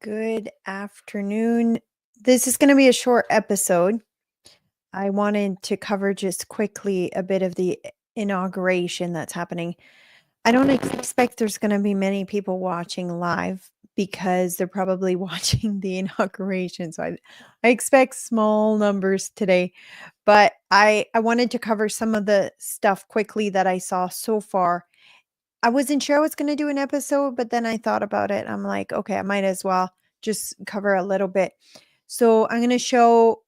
Good afternoon. This is going to be a short episode. I wanted to cover just quickly a bit of the inauguration that's happening. I don't expect there's going to be many people watching live because they're probably watching the inauguration. So I expect small numbers today, but I wanted to cover some of the stuff quickly that I saw so far. I wasn't sure I was gonna do an episode, but then I thought about it. I'm like, okay, I might as well just cover a little bit. So I'm gonna show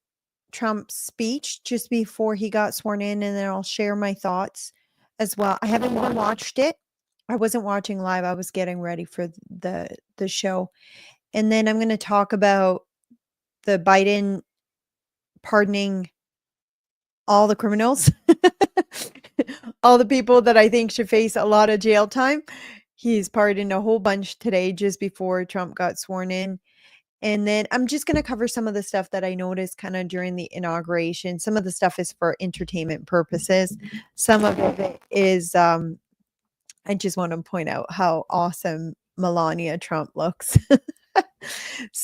Trump's speech just before he got sworn in, and then I'll share my thoughts as well. I haven't watched it. I wasn't watching live. I was getting ready for the show. And then I'm gonna talk about the Biden pardoning all the criminals, all the people that I think should face a lot of jail time. He's pardoned a whole bunch today just before Trump got sworn in. And then I'm just going to cover some of the stuff that I noticed kind of during the inauguration. Some of the stuff is for entertainment purposes. Some of it is, I just want to point out how awesome Melania Trump looks.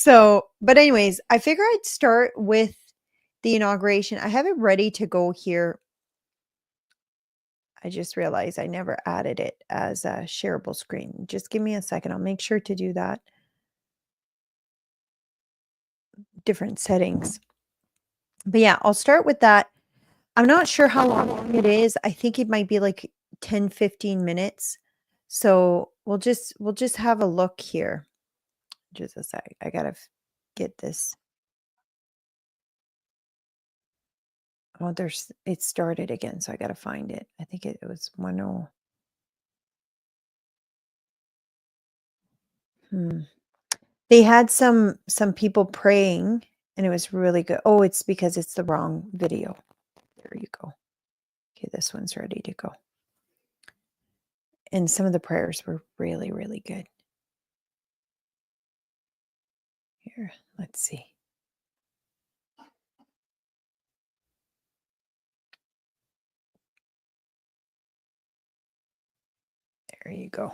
But anyways, I figure I'd start with the inauguration. I have it ready to go here. I just realized I never added it as a shareable screen. Just give me a second. I'll make sure to do that. Different settings. But yeah, I'll start with that. I'm not sure how long it is. I think it might be like 10, 15 minutes. So we'll just have a look here. Just a sec. I gotta get this. Oh, it started again, so I gotta find it. I think it was 10. They had some people praying, and it was really good. Oh, it's because it's the wrong video. There you go. Okay, this one's ready to go. And some of the prayers were really, really good. Here, let's see. There you go.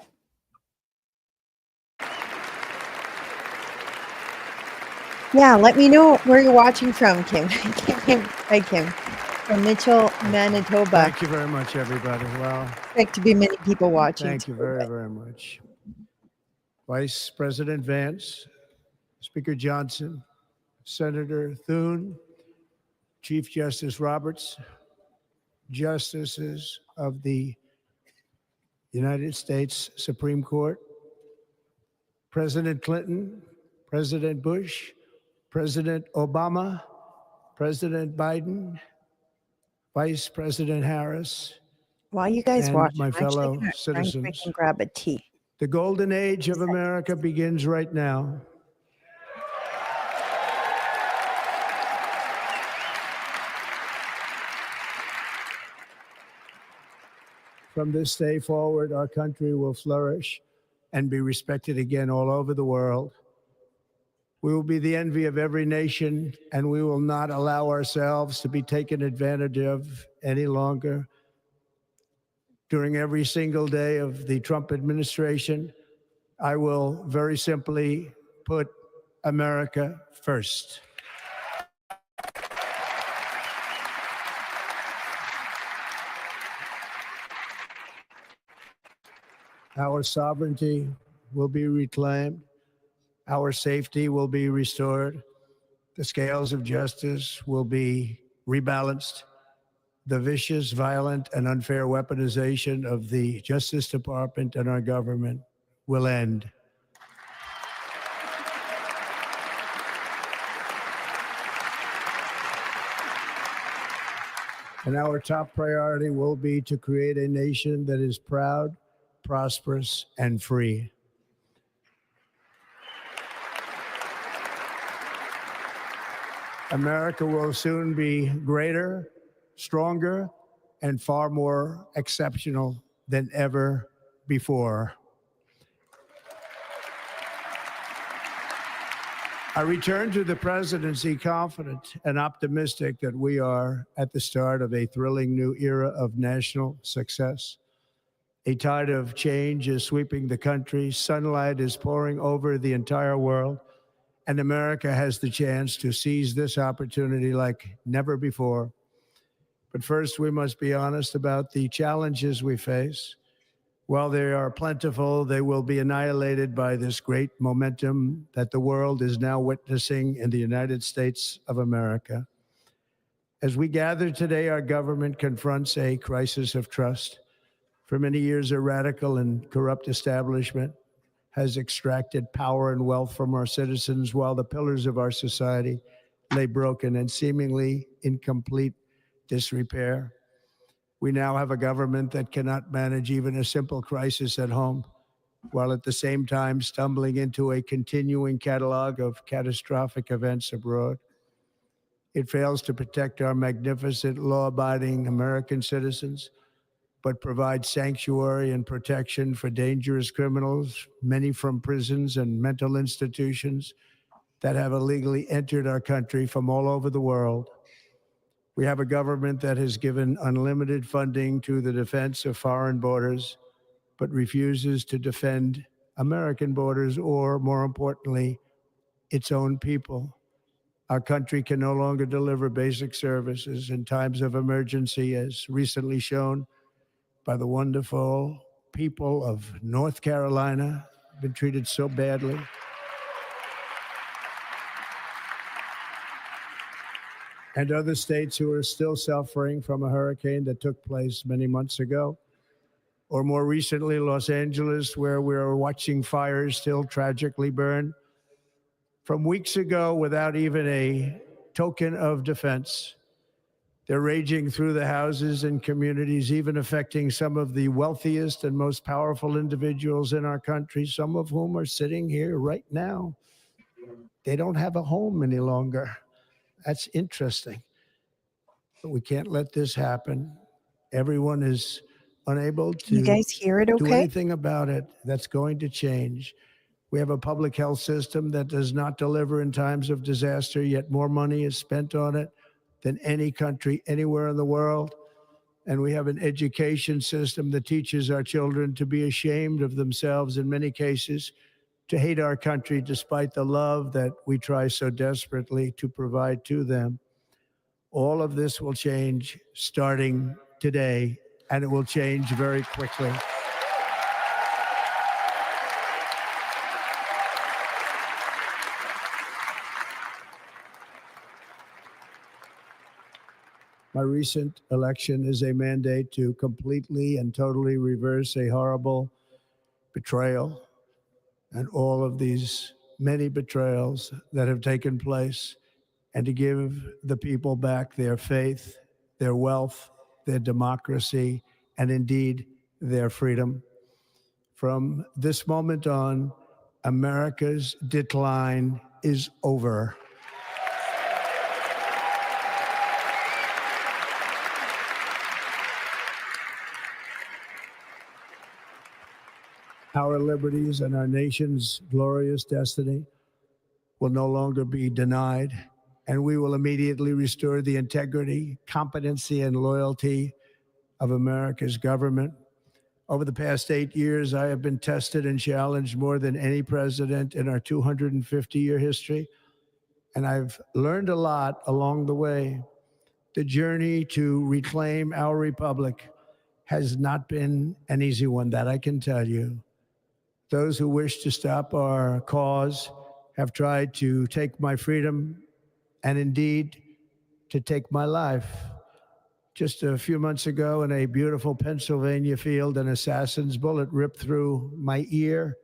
Yeah, let me know where you're watching from, Kim. Hi, Kim. From Mitchell, Manitoba. Thank you very much, everybody. Well, expect to be many people watching. Thank you very, very much. Vice President Vance, Speaker Johnson, Senator Thune, Chief Justice Roberts, Justices of the United States Supreme Court, President Clinton, President Bush, President Obama, President Biden, Vice President Harris, while you guys and watch, my fellow citizens. I can grab a tea. The golden age of America begins right now. From this day forward, our country will flourish and be respected again all over the world. We will be the envy of every nation, and we will not allow ourselves to be taken advantage of any longer. During every single day of the Trump administration, I will very simply put America first. Our sovereignty will be reclaimed. Our safety will be restored. The scales of justice will be rebalanced. The vicious, violent, and unfair weaponization of the Justice Department and our government will end. And our top priority will be to create a nation that is proud, prosperous, and free. America will soon be greater, stronger, and far more exceptional than ever before. I return to the presidency confident and optimistic that we are at the start of a thrilling new era of national success. A tide of change is sweeping the country. Sunlight is pouring over the entire world. And America has the chance to seize this opportunity like never before. But first, we must be honest about the challenges we face. While they are plentiful, they will be annihilated by this great momentum that the world is now witnessing in the United States of America. As we gather today, our government confronts a crisis of trust. For many years, a radical and corrupt establishment has extracted power and wealth from our citizens while the pillars of our society lay broken and seemingly in complete disrepair. We now have a government that cannot manage even a simple crisis at home, while at the same time stumbling into a continuing catalog of catastrophic events abroad. It fails to protect our magnificent, law-abiding American citizens, but provides sanctuary and protection for dangerous criminals, many from prisons and mental institutions that have illegally entered our country from all over the world. We have a government that has given unlimited funding to the defense of foreign borders, but refuses to defend American borders or, more importantly, its own people. Our country can no longer deliver basic services in times of emergency, as recently shown by the wonderful people of North Carolina, been treated so badly. And other states who are still suffering from a hurricane that took place many months ago. Or more recently, Los Angeles, where we're watching fires still tragically burn. From weeks ago, without even a token of defense, they're raging through the houses and communities, even affecting some of the wealthiest and most powerful individuals in our country, some of whom are sitting here right now. They don't have a home any longer. That's interesting. But we can't let this happen. Everyone is unable Can you to guys hear it do okay? anything about it. That's going to change. We have a public health system that does not deliver in times of disaster, yet more money is spent on it than any country anywhere in the world. And we have an education system that teaches our children to be ashamed of themselves in many cases, to hate our country despite the love that we try so desperately to provide to them. All of this will change starting today, and it will change very quickly. My recent election is a mandate to completely and totally reverse a horrible betrayal and all of these many betrayals that have taken place, and to give the people back their faith, their wealth, their democracy, and indeed their freedom. From this moment on, America's decline is over. Our liberties and our nation's glorious destiny will no longer be denied, and we will immediately restore the integrity, competency, and loyalty of America's government. Over the past 8 years, I have been tested and challenged more than any president in our 250-year history, and I've learned a lot along the way. The journey to reclaim our republic has not been an easy one, that I can tell you. Those who wish to stop our cause have tried to take my freedom and indeed to take my life. Just a few months ago in a beautiful Pennsylvania field, an assassin's bullet ripped through my ear.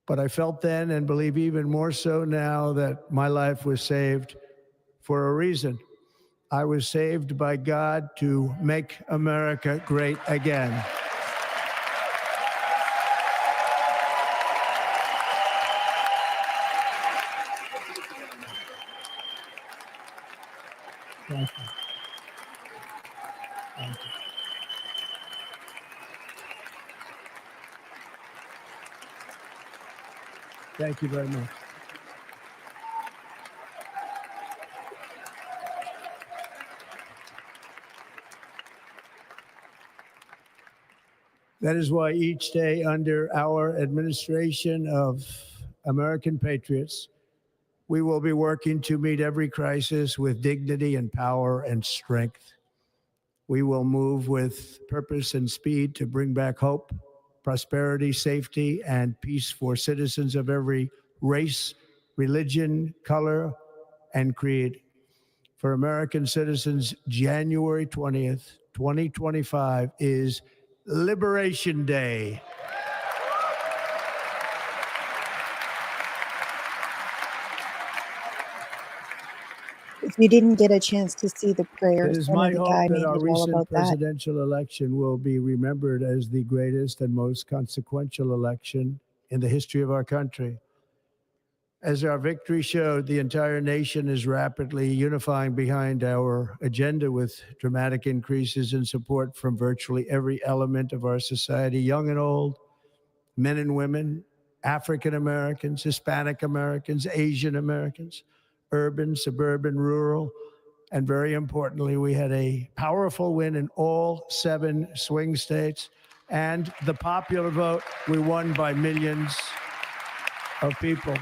But I felt then, and believe even more so now, that my life was saved for a reason. I was saved by God to make America great again. Thank you. Thank you. Thank you very much. That is why each day under our administration of American patriots, we will be working to meet every crisis with dignity and power and strength. We will move with purpose and speed to bring back hope, prosperity, safety, and peace for citizens of every race, religion, color, and creed. For American citizens, January 20th, 2025 is Liberation Day. If you didn't get a chance to see the It prayers, is one my of the hope guy that made our it all recent about that. presidential election will be remembered as the greatest and most consequential election in the history of our country. As our victory showed, the entire nation is rapidly unifying behind our agenda with dramatic increases in support from virtually every element of our society, young and old, men and women, African Americans, Hispanic Americans, Asian Americans, urban, suburban, rural, and very importantly, we had a powerful win in all 7 swing states. And the popular vote, we won by millions of people.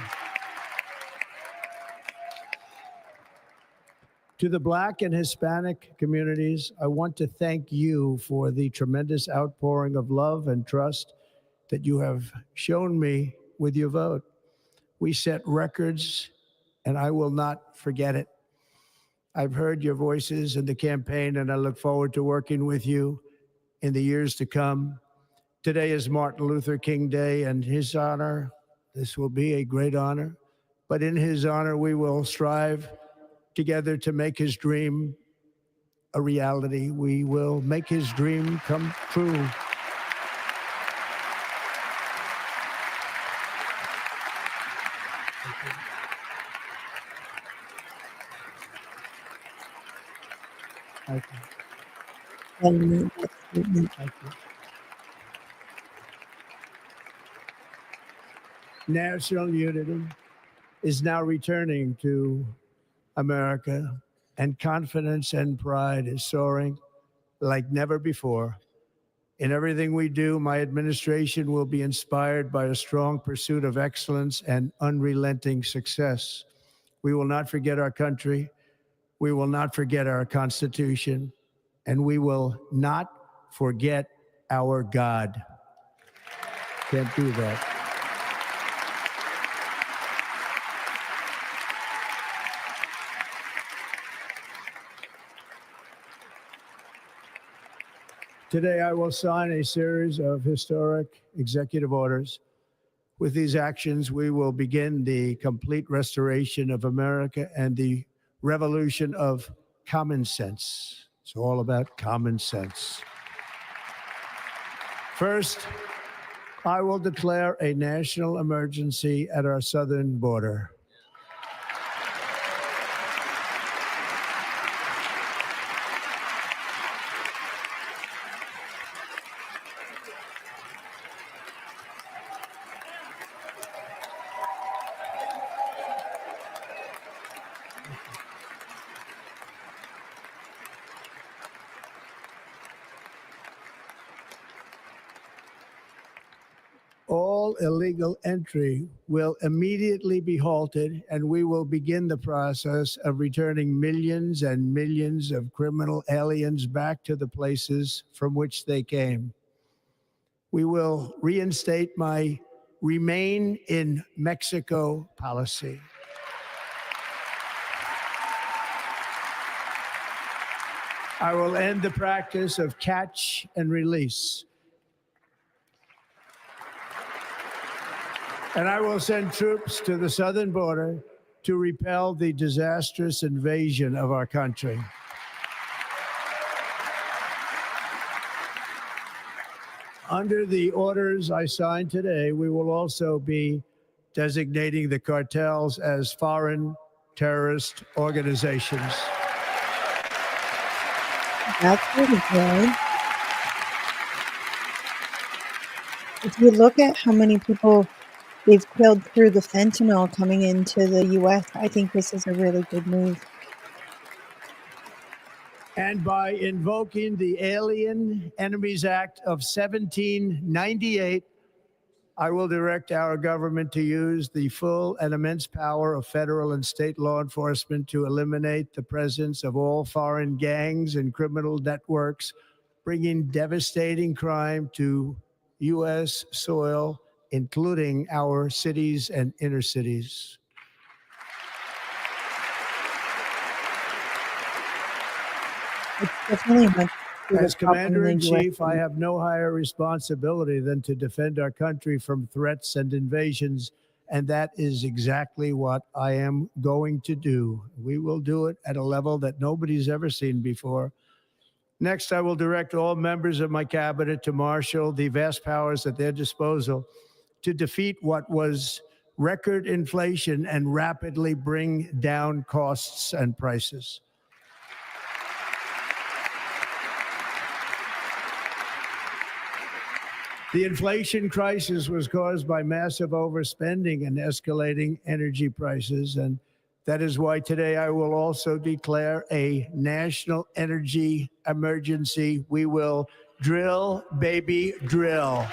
To the Black and Hispanic communities, I want to thank you for the tremendous outpouring of love and trust that you have shown me with your vote. We set records, and I will not forget it. I've heard your voices in the campaign, and I look forward to working with you in the years to come. Today is Martin Luther King Day, and his honor, this will be a great honor, but in his honor, we will strive together to make his dream a reality. We will make his dream come true. Thank you. Thank you. National unity is now returning to America, and confidence and pride is soaring like never before. In everything we do, my administration will be inspired by a strong pursuit of excellence and unrelenting success. We will not forget our country. We will not forget our Constitution, and we will not forget our God. Can't do that. Today, I will sign a series of historic executive orders. With these actions, we will begin the complete restoration of America and the revolution of common sense. It's all about common sense. First, I will declare a national emergency at our southern border. All illegal entry will immediately be halted, and we will begin the process of returning millions and millions of criminal aliens back to the places from which they came. We will reinstate my Remain in Mexico policy. I will end the practice of catch and release. And I will send troops to the southern border to repel the disastrous invasion of our country. Under the orders I signed today, we will also be designating the cartels as foreign terrorist organizations. That's pretty good. If you look at how many people they've killed through the fentanyl coming into the U.S., I think this is a really good move. And by invoking the Alien Enemies Act of 1798, I will direct our government to use the full and immense power of federal and state law enforcement to eliminate the presence of all foreign gangs and criminal networks, bringing devastating crime to U.S. soil, including our cities and inner cities. It's definitely much bigger As problem in the Commander-in-Chief, I US. have no higher responsibility than to defend our country from threats and invasions, and that is exactly what I am going to do. We will do it at a level that nobody's ever seen before. Next, I will direct all members of my cabinet to marshal the vast powers at their disposal to defeat what was record inflation and rapidly bring down costs and prices. The inflation crisis was caused by massive overspending and escalating energy prices. And that is why today I will also declare a national energy emergency. We will drill, baby, drill.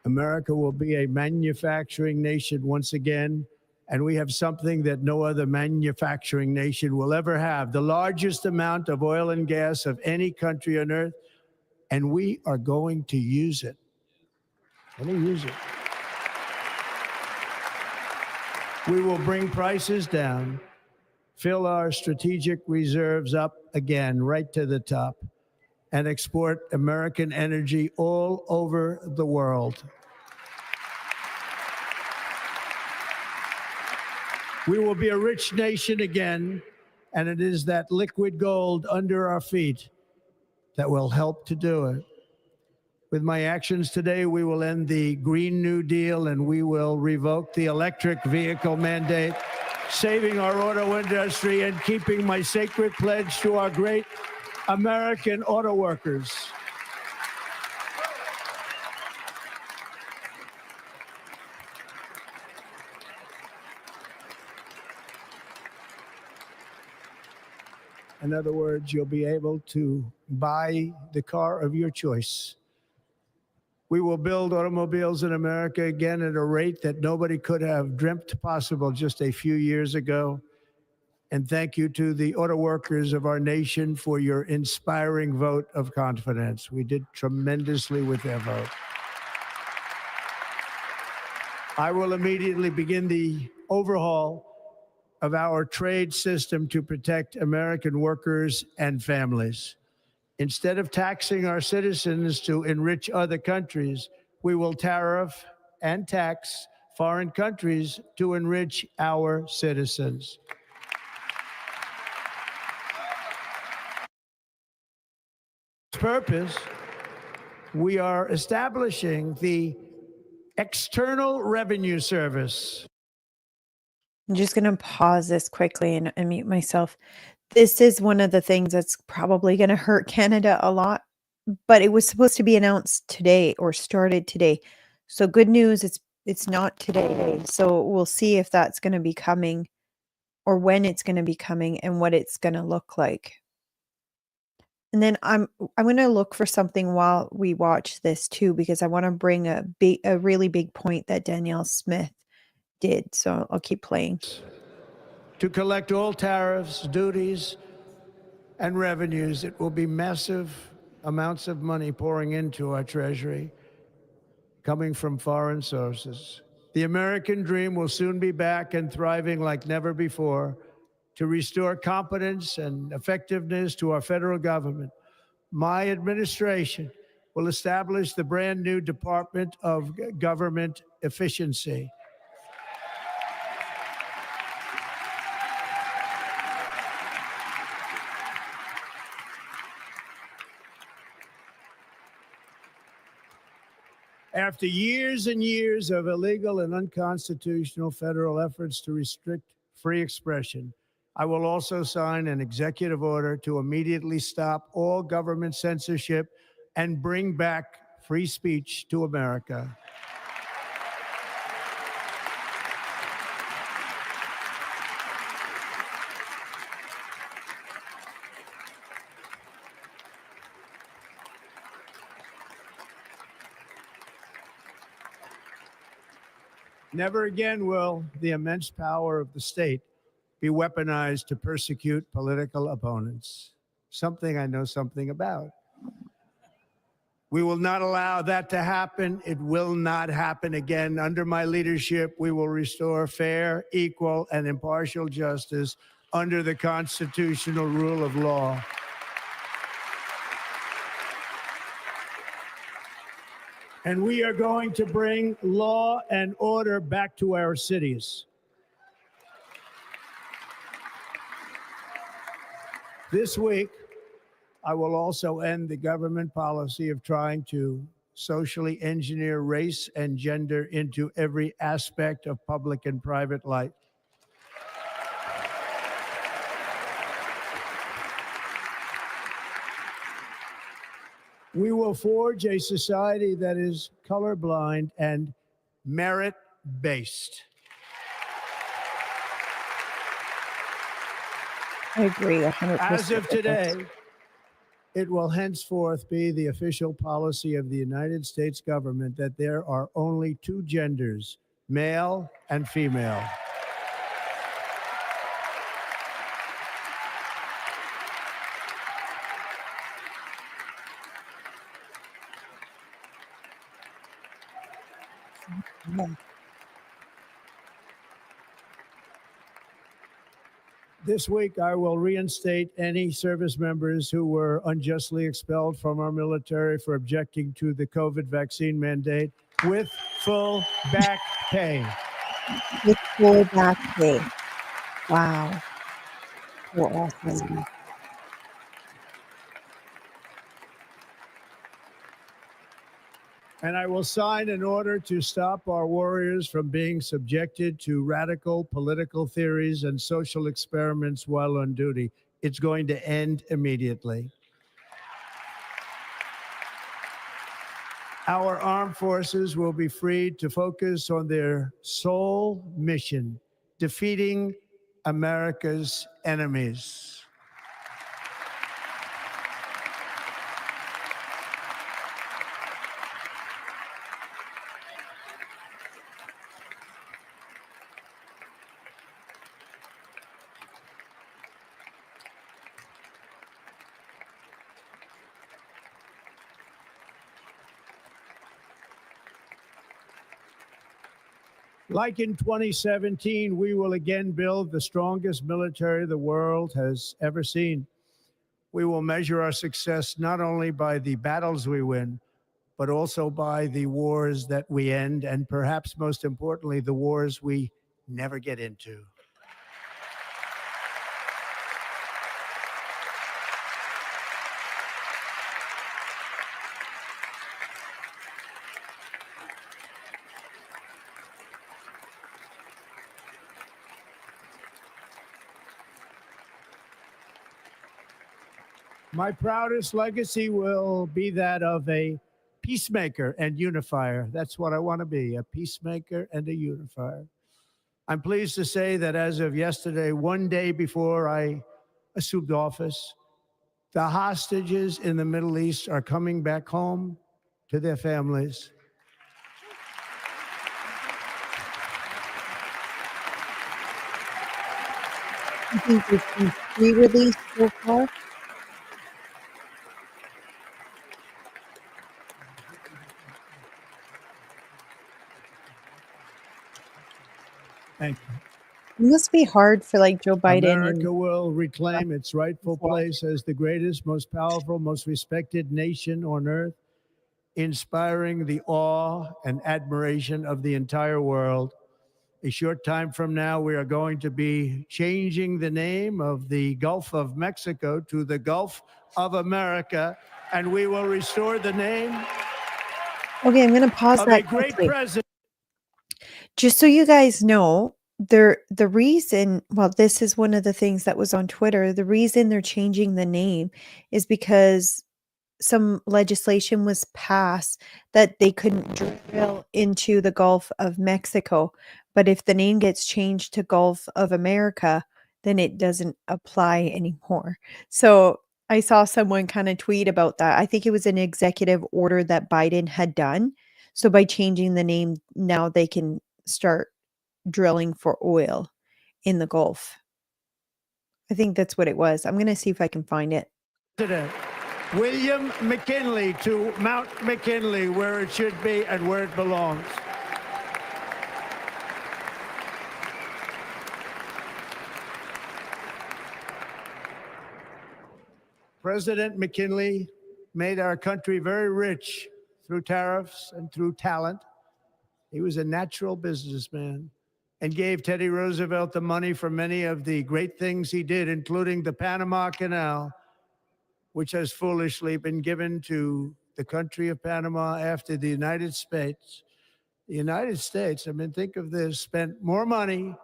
America will be a manufacturing nation once again, and we have something that no other manufacturing nation will ever have, the largest amount of oil and gas of any country on earth, and we are going to use it. We will bring prices down, fill our strategic reserves up again, right to the top, and export American energy all over the world. We will be a rich nation again, and it is that liquid gold under our feet that will help to do it. With my actions today, we will end the Green New Deal and we will revoke the electric vehicle mandate, saving our auto industry and keeping my sacred pledge to our great American auto workers. In other words, you'll be able to buy the car of your choice. We will build automobiles in America again at a rate that nobody could have dreamt possible just a few years ago. And thank you to the auto workers of our nation for your inspiring vote of confidence. We did tremendously with their vote. I will immediately begin the overhaul of our trade system to protect American workers and families. Instead of taxing our citizens to enrich other countries, we will tariff and tax foreign countries to enrich our citizens. For this purpose, we are establishing the External Revenue Service. I'm just going to pause this quickly and mute myself. This is one of the things that's probably going to hurt Canada a lot, but it was supposed to be announced today or started today. So good news, it's not today. So we'll see if that's going to be coming or when it's going to be coming and what it's going to look like. And then I'm going to look for something while we watch this too, because I want to bring a really big point that Danielle Smith did. So I'll keep playing. To collect all tariffs, duties, and revenues. It will be massive amounts of money pouring into our treasury, coming from foreign sources. The American dream will soon be back and thriving like never before. To restore competence and effectiveness to our federal government, my administration will establish the brand new Department of Government Efficiency. After years and years of illegal and unconstitutional federal efforts to restrict free expression, I will also sign an executive order to immediately stop all government censorship and bring back free speech to America. Never again will the immense power of the state be weaponized to persecute political opponents, something I know something about. We will not allow that to happen. It will not happen again. Under my leadership, we will restore fair, equal, and impartial justice under the constitutional rule of law. And we are going to bring law and order back to our cities. This week, I will also end the government policy of trying to socially engineer race and gender into every aspect of public and private life. We will forge a society that is colorblind and merit-based. I agree 100%. As of with this. today, it will henceforth be the official policy of the United States government that there are only two genders, male and female. This week, I will reinstate any service members who were unjustly expelled from our military for objecting to the COVID vaccine mandate with full back pay. With full back pay. Wow. So awesome. And I will sign an order to stop our warriors from being subjected to radical political theories and social experiments while on duty. It's going to end immediately. Our armed forces will be freed to focus on their sole mission, defeating America's enemies. Like in 2017, we will again build the strongest military the world has ever seen. We will measure our success not only by the battles we win, but also by the wars that we end, and perhaps most importantly, the wars we never get into. My proudest legacy will be that of a peacemaker and unifier. That's what I want to be, a peacemaker and a unifier. I'm pleased to say that as of yesterday, one day before I assumed office, the hostages in the Middle East are coming back home to their families. I think there's been 3 released so far. Thank you. It must be hard for like Joe Biden America and will reclaim its rightful Well- place as the greatest, most powerful, most respected nation on earth, inspiring the awe and admiration of the entire world. A short time from now, we are going to be changing the name of the Gulf of Mexico to the Gulf of America, and we will restore the name Okay, I'm going to pause of a that great quickly. president. Just so you guys know, the reason, well, this is one of the things that was on Twitter. The reason they're changing the name is because some legislation was passed that they couldn't drill into the Gulf of Mexico. But if the name gets changed to Gulf of America, then it doesn't apply anymore. So I saw someone kind of tweet about that. I think it was an executive order that Biden had done. So by changing the name, now they can start drilling for oil in the Gulf. I think that's what it was. I'm going to see if I can find it. President William McKinley to Mount McKinley, where it should be and where it belongs. President McKinley made our country very rich through tariffs and through talent. He was a natural businessman and gave Teddy Roosevelt the money for many of the great things he did, including the Panama Canal, which has foolishly been given to the country of Panama after the United States. The United States, I mean, think of this, spent more money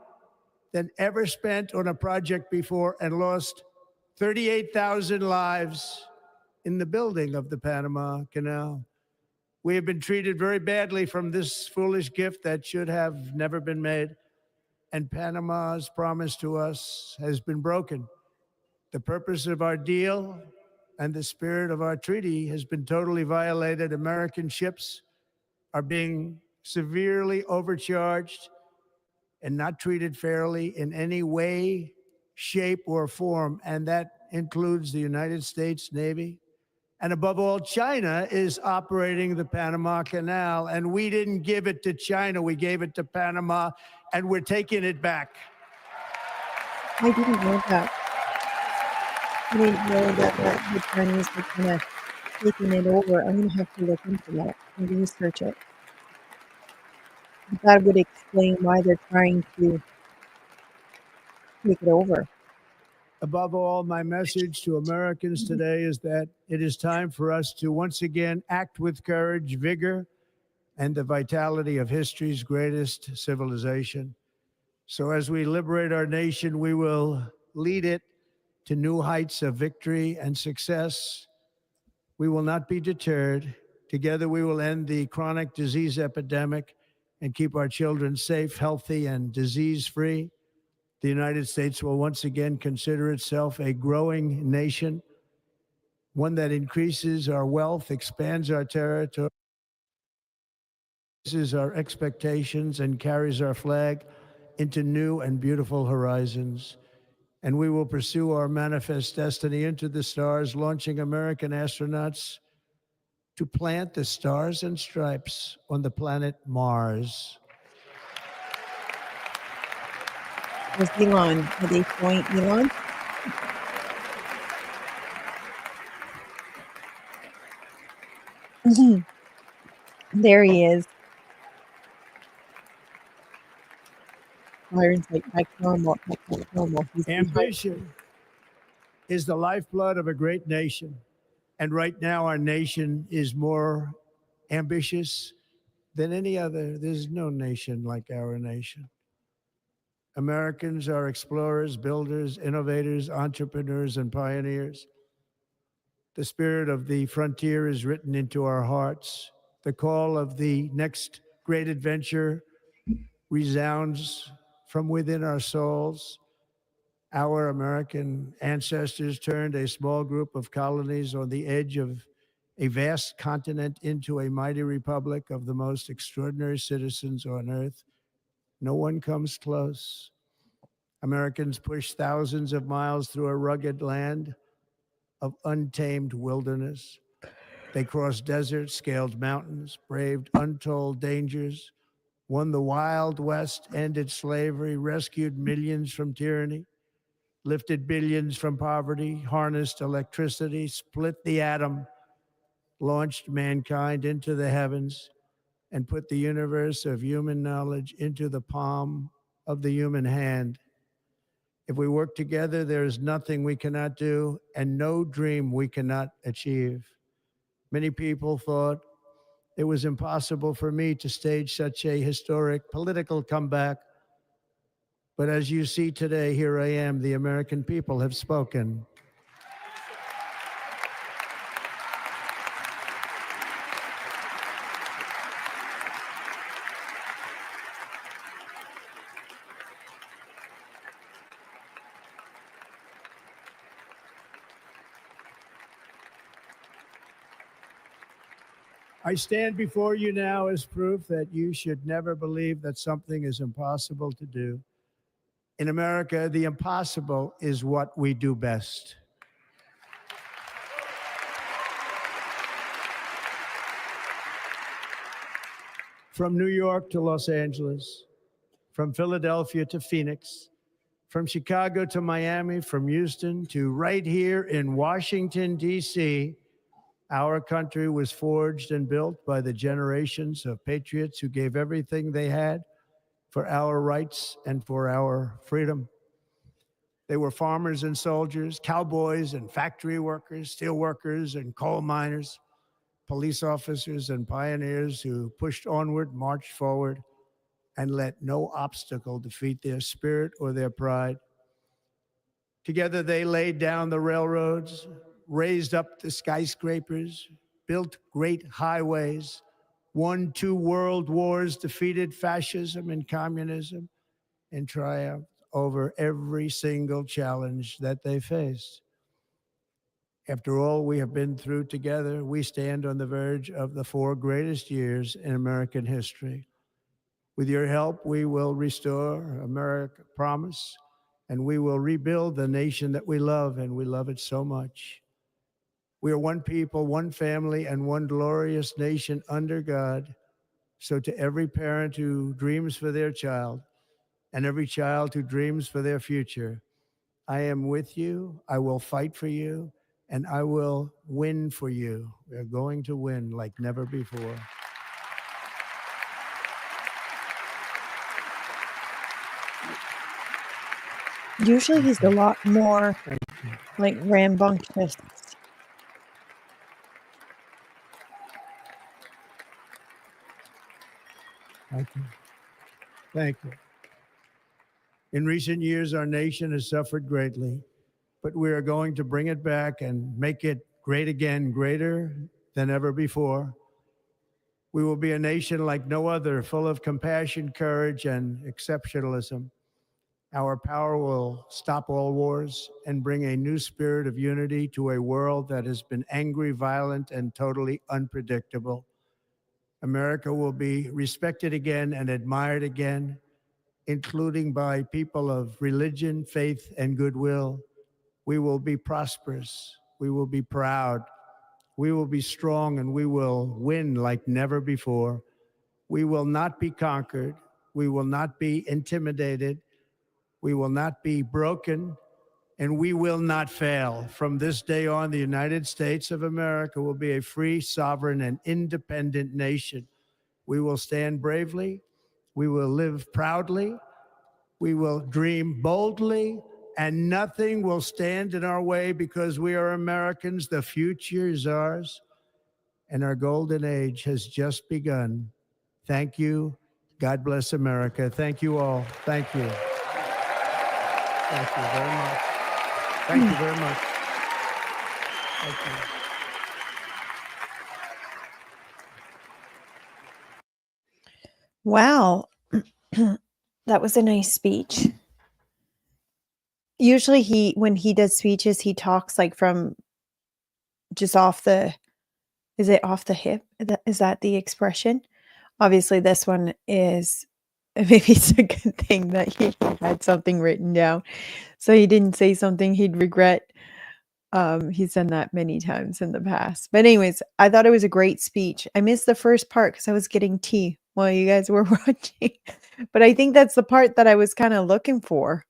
than ever spent on a project before and lost 38,000 lives in the building of the Panama Canal. We have been treated very badly from this foolish gift that should have never been made. And Panama's promise to us has been broken. The purpose of our deal and the spirit of our treaty has been totally violated. American ships are being severely overcharged and not treated fairly in any way, shape, or form. And that includes the United States Navy. And above all, China is operating the Panama Canal. And we didn't give it to China. We gave it to Panama, and we're taking it back. I didn't know that. I didn't know that the Chinese were kind of taking it over. I'm going to have to look into that and research it. That would explain why they're trying to take it over. Above all, my message to Americans today is that it is time for us to once again act with courage, vigor, and the vitality of history's greatest civilization. So as we liberate our nation, we will lead it to new heights of victory and success. We will not be deterred. Together, we will end the chronic disease epidemic and keep our children safe, healthy, and disease-free. The United States will once again consider itself a growing nation, one that increases our wealth, expands our territory, raises our expectations, and carries our flag into new and beautiful horizons. And we will pursue our manifest destiny into the stars, launching American astronauts to plant the stars and stripes on the planet Mars. Where's Elon? Are they showing Elon? There he is. Byron's like, back normal, back normal. He's behind. Ambition is the lifeblood of a great nation. And right now, our nation is more ambitious than any other. There's no nation like our nation. Americans are explorers, builders, innovators, entrepreneurs, and pioneers. The spirit of the frontier is written into our hearts. The call of the next great adventure resounds from within our souls. Our American ancestors turned a small group of colonies on the edge of a vast continent into a mighty republic of the most extraordinary citizens on earth. No one comes close. Americans pushed thousands of miles through a rugged land of untamed wilderness. They crossed deserts, scaled mountains, braved untold dangers, won the Wild West, ended slavery, rescued millions from tyranny, lifted billions from poverty, harnessed electricity, split the atom, launched mankind into the heavens, and put the universe of human knowledge into the palm of the human hand. If we work together, there is nothing we cannot do and no dream we cannot achieve. Many people thought it was impossible for me to stage such a historic political comeback. But as you see today, here I am. The American people have spoken. I stand before you now as proof that you should never believe that something is impossible to do. In America, the impossible is what we do best. From New York to Los Angeles, from Philadelphia to Phoenix, from Chicago to Miami, from Houston to right here in Washington, D.C., our country was forged and built by the generations of patriots who gave everything they had for our rights and for our freedom. They were farmers and soldiers, cowboys and factory workers, steel workers and coal miners, police officers and pioneers who pushed onward, marched forward, and let no obstacle defeat their spirit or their pride. Together, they laid down the railroads, raised up the skyscrapers, built great highways, won 2 world wars, defeated fascism and communism, and triumphed over every single challenge that they faced. After all we have been through together, we stand on the verge of the 4 greatest years in American history. With your help, we will restore America promise, and we will rebuild the nation that we love, and we love it so much. We are one people, one family, and one glorious nation under God. So to every parent who dreams for their child, and every child who dreams for their future, I am with you, I will fight for you, and I will win for you. We're going to win like never before. Usually he's a lot more like rambunctious. Thank you. Thank you. In recent years, our nation has suffered greatly, but we are going to bring it back and make it great again, greater than ever before. We will be a nation like no other, full of compassion, courage, and exceptionalism. Our power will stop all wars and bring a new spirit of unity to a world that has been angry, violent, and totally unpredictable. America will be respected again and admired again, including by people of religion, faith, and goodwill. We will be prosperous. We will be proud. We will be strong, and we will win like never before. We will not be conquered. We will not be intimidated. We will not be broken, and we will not fail. From this day on, the United States of America will be a free, sovereign, and independent nation. We will stand bravely. We will live proudly. We will dream boldly, and nothing will stand in our way because we are Americans. The future is ours, and our golden age has just begun. Thank you. God bless America. Thank you all. Thank you. Thank you very much. Thank you very much. Thank you. Wow. That was a nice speech. Usually when he does speeches, he talks like from just is it off the hip? Is that the expression? Obviously, this one is maybe it's a good thing that he had something written down, so he didn't say something he'd regret. He's done that many times in the past. But anyways, I thought it was a great speech. I missed the first part because I was getting tea while you guys were watching. But I think that's the part that I was kind of looking for.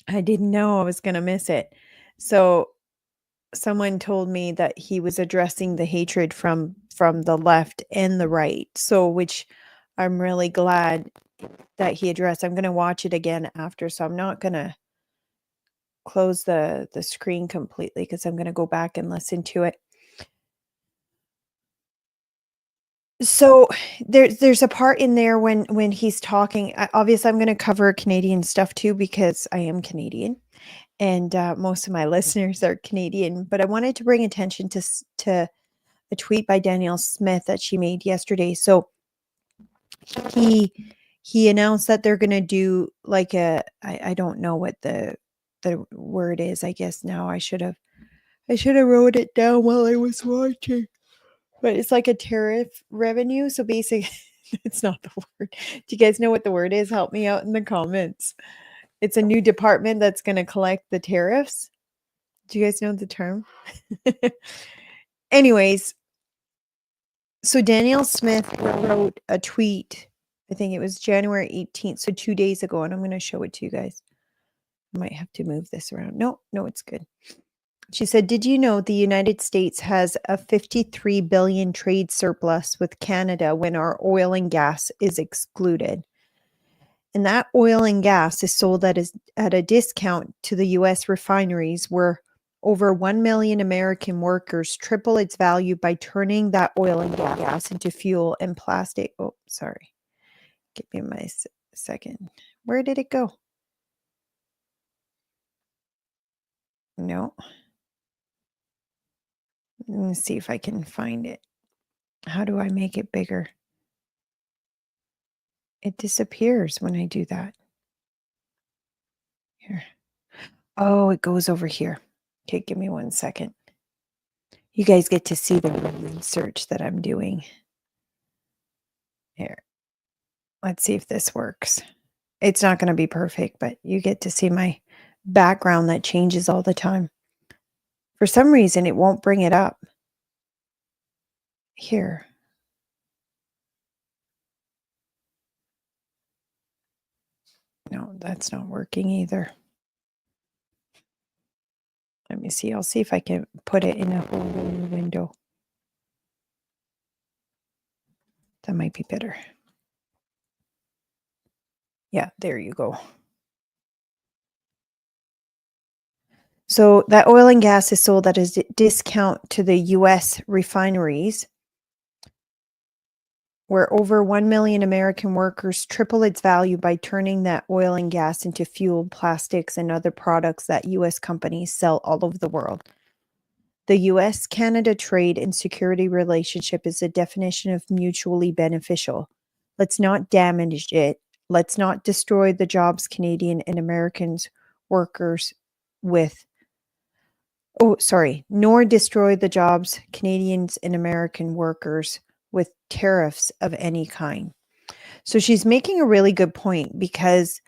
I didn't know I was going to miss it. So someone told me that he was addressing the hatred from the left and the right. So which I'm really glad that he addressed. I'm going to watch it again after, so I'm not going to close the screen completely because I'm going to go back and listen to it. So there's a part in there when he's talking. Obviously, I'm going to cover Canadian stuff too because I am Canadian, and most of my listeners are Canadian. But I wanted to bring attention to a tweet by Danielle Smith that she made yesterday. So he announced that they're going to do like I don't know what the word is. I guess now I should have wrote it down while I was watching. but it's like a tariff revenue. So basically, it's not the word. Do you guys know what the word is? Help me out in the comments. It's a new department that's going to collect the tariffs. Do you guys know the term? Anyways, so Danielle Smith wrote a tweet. I think it was January 18th, so 2 days ago, and I'm going to show it to you guys. I might have to move this around. No, it's good. She said, "Did you know the United States has a 53 billion trade surplus with Canada when our oil and gas is excluded? And that oil and gas is sold at a discount to the US refineries where over 1 million American workers triple its value by turning that oil and gas into fuel and plastic." Oh, sorry. Give me my second. Where did it go? No. Let me see if I can find it. How do I make it bigger? It disappears when I do that. Here. Oh, it goes over here. Okay, give me 1 second. You guys get to see the research that I'm doing. Here. Let's see if this works. It's not going to be perfect, but you get to see my background that changes all the time. For some reason, it won't bring it up. Here. No, that's not working either. Let me see. I'll see if I can put it in a whole new window. That might be better. Yeah, there you go. So that oil and gas is sold at a discount to the US refineries, where over 1 million American workers triple its value by turning that oil and gas into fuel, plastics, and other products that US companies sell all over the world. The US Canada trade and security relationship is a definition of mutually beneficial. Let's not damage it. Let's not destroy the jobs Canadian and Americans workers with. Nor destroy the jobs Canadians and American workers with tariffs of any kind. So she's making a really good point because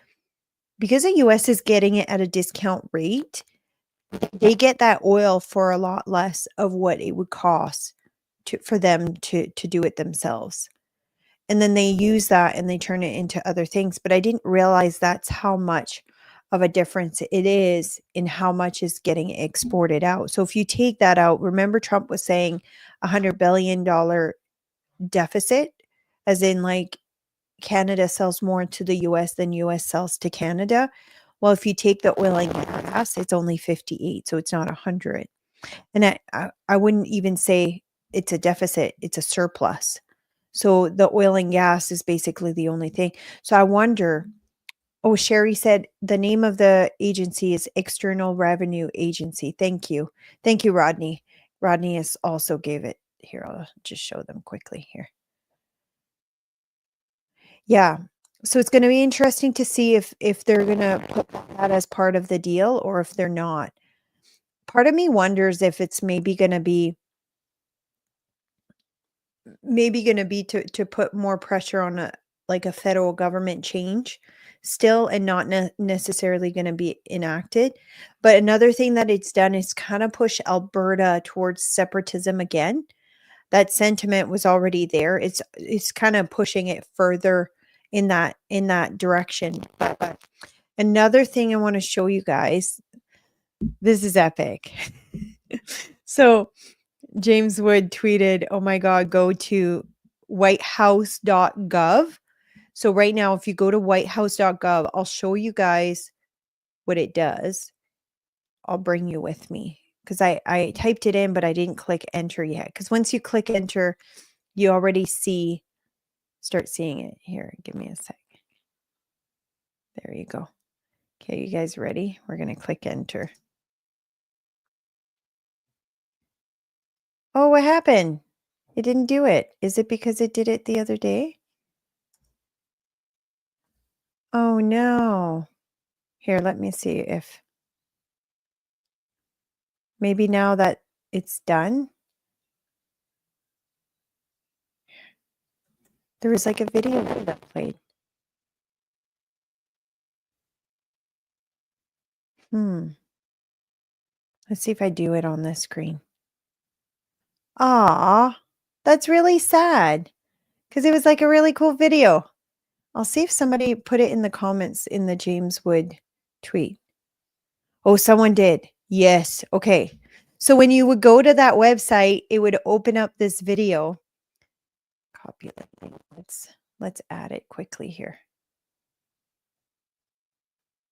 the US is getting it at a discount rate, they get that oil for a lot less of what it would cost for them to do it themselves. And then they use that and they turn it into other things. But I didn't realize that's how much of a difference it is in how much is getting exported out. So if you take that out, remember Trump was saying $100 billion deficit, as in like Canada sells more to the US than US sells to Canada. Well, if you take the oil and gas, it's only 58, so it's not 100. And I wouldn't even say it's a deficit, it's a surplus. So the oil and gas is basically the only thing. So I wonder, oh, Sherry said the name of the agency is External Revenue Agency. Thank you. Thank you, Rodney. Rodney has also gave it here. I'll just show them quickly here. Yeah. So it's going to be interesting to see if they're going to put that as part of the deal or if they're not. Part of me wonders if it's maybe going to be to put more pressure on a federal government change still and not necessarily going to be enacted. But another thing that it's done is kind of push Alberta towards separatism again. That sentiment was already there. It's kind of pushing it further in that direction. But another thing I want to show you guys, this is epic. So James Wood tweeted, "Oh my God, go to whitehouse.gov." So right now, if you go to whitehouse.gov, I'll show you guys what it does. I'll bring you with me because I typed it in, but I didn't click enter yet. Because once you click enter, you already start seeing it. Here, give me a sec. There you go. Okay, you guys ready? We're going to click enter. Oh, what happened? It didn't do it. Is it because it did it the other day? Oh, no. Here, let me see if maybe now that it's done. There was like a video that played. Let's see if I do it on this screen. Aw, that's really sad because it was like a really cool video. I'll see if somebody put it in the comments in the James Wood tweet. Oh, someone did. Yes. Okay. So when you would go to that website, it would open up this video. Copy the link. Let's add it quickly here.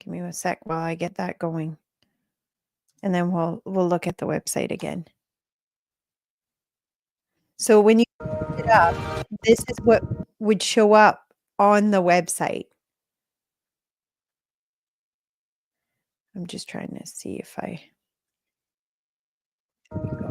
Give me a sec while I get that going. And then we'll look at the website again. So when you look it up, this is what would show up on the website. I'm just trying to see if I. There we go.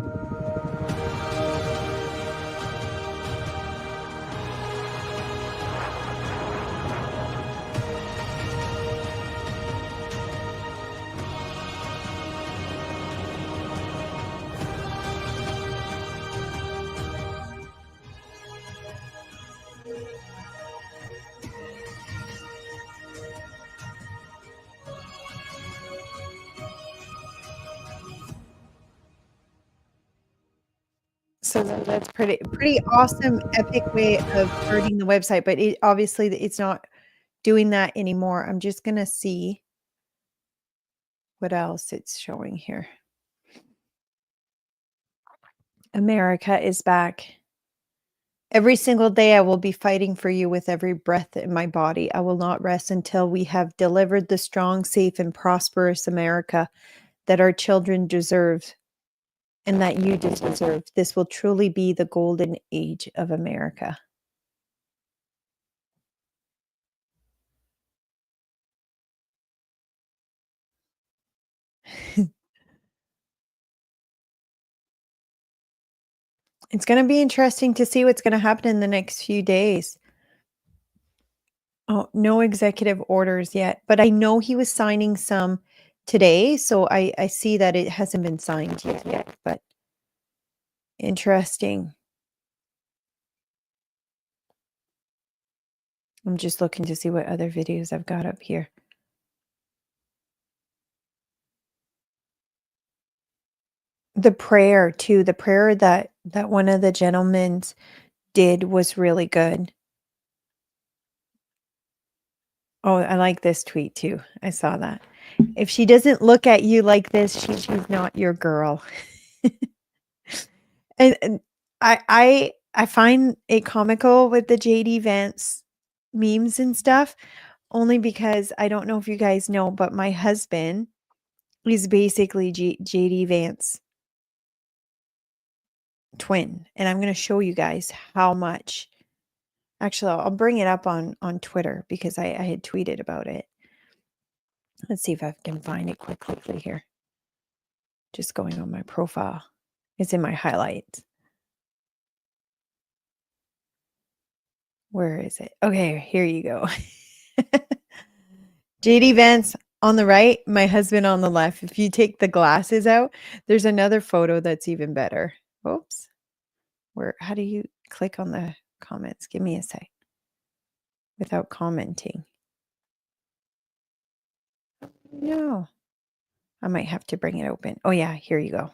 So that's pretty awesome, epic way of starting the website, but it obviously it's not doing that anymore. I'm just gonna see what else it's showing here. America is back. Every single day I will be fighting for you with every breath in my body. I will not rest until we have delivered the strong, safe, and prosperous America that our children deserve and that you deserve. This will truly be the golden age of America. It's going to be interesting to see what's going to happen in the next few days. Oh, no executive orders yet, but I know he was signing some today, so I see that it hasn't been signed yet, but interesting. I'm just looking to see what other videos I've got up here. The prayer too, the prayer that one of the gentlemen did was really good. Oh, I like this tweet too. I saw that. If she doesn't look at you like this, she's not your girl. And I find it comical with the JD Vance memes and stuff, only because I don't know if you guys know, but my husband is basically JD Vance twin, and I'm gonna show you guys how much. Actually, I'll bring it up on Twitter because I had tweeted about it. Let's see if I can find it quickly here. Just going on my profile. It's in my highlights. Where is it? Okay, here you go. JD Vance on the right, my husband on the left. If you take the glasses out, there's another photo that's even better. Oops. How do you click on the comments? Give me a sec. Without commenting. No. I might have to bring it open. Oh yeah, here you go.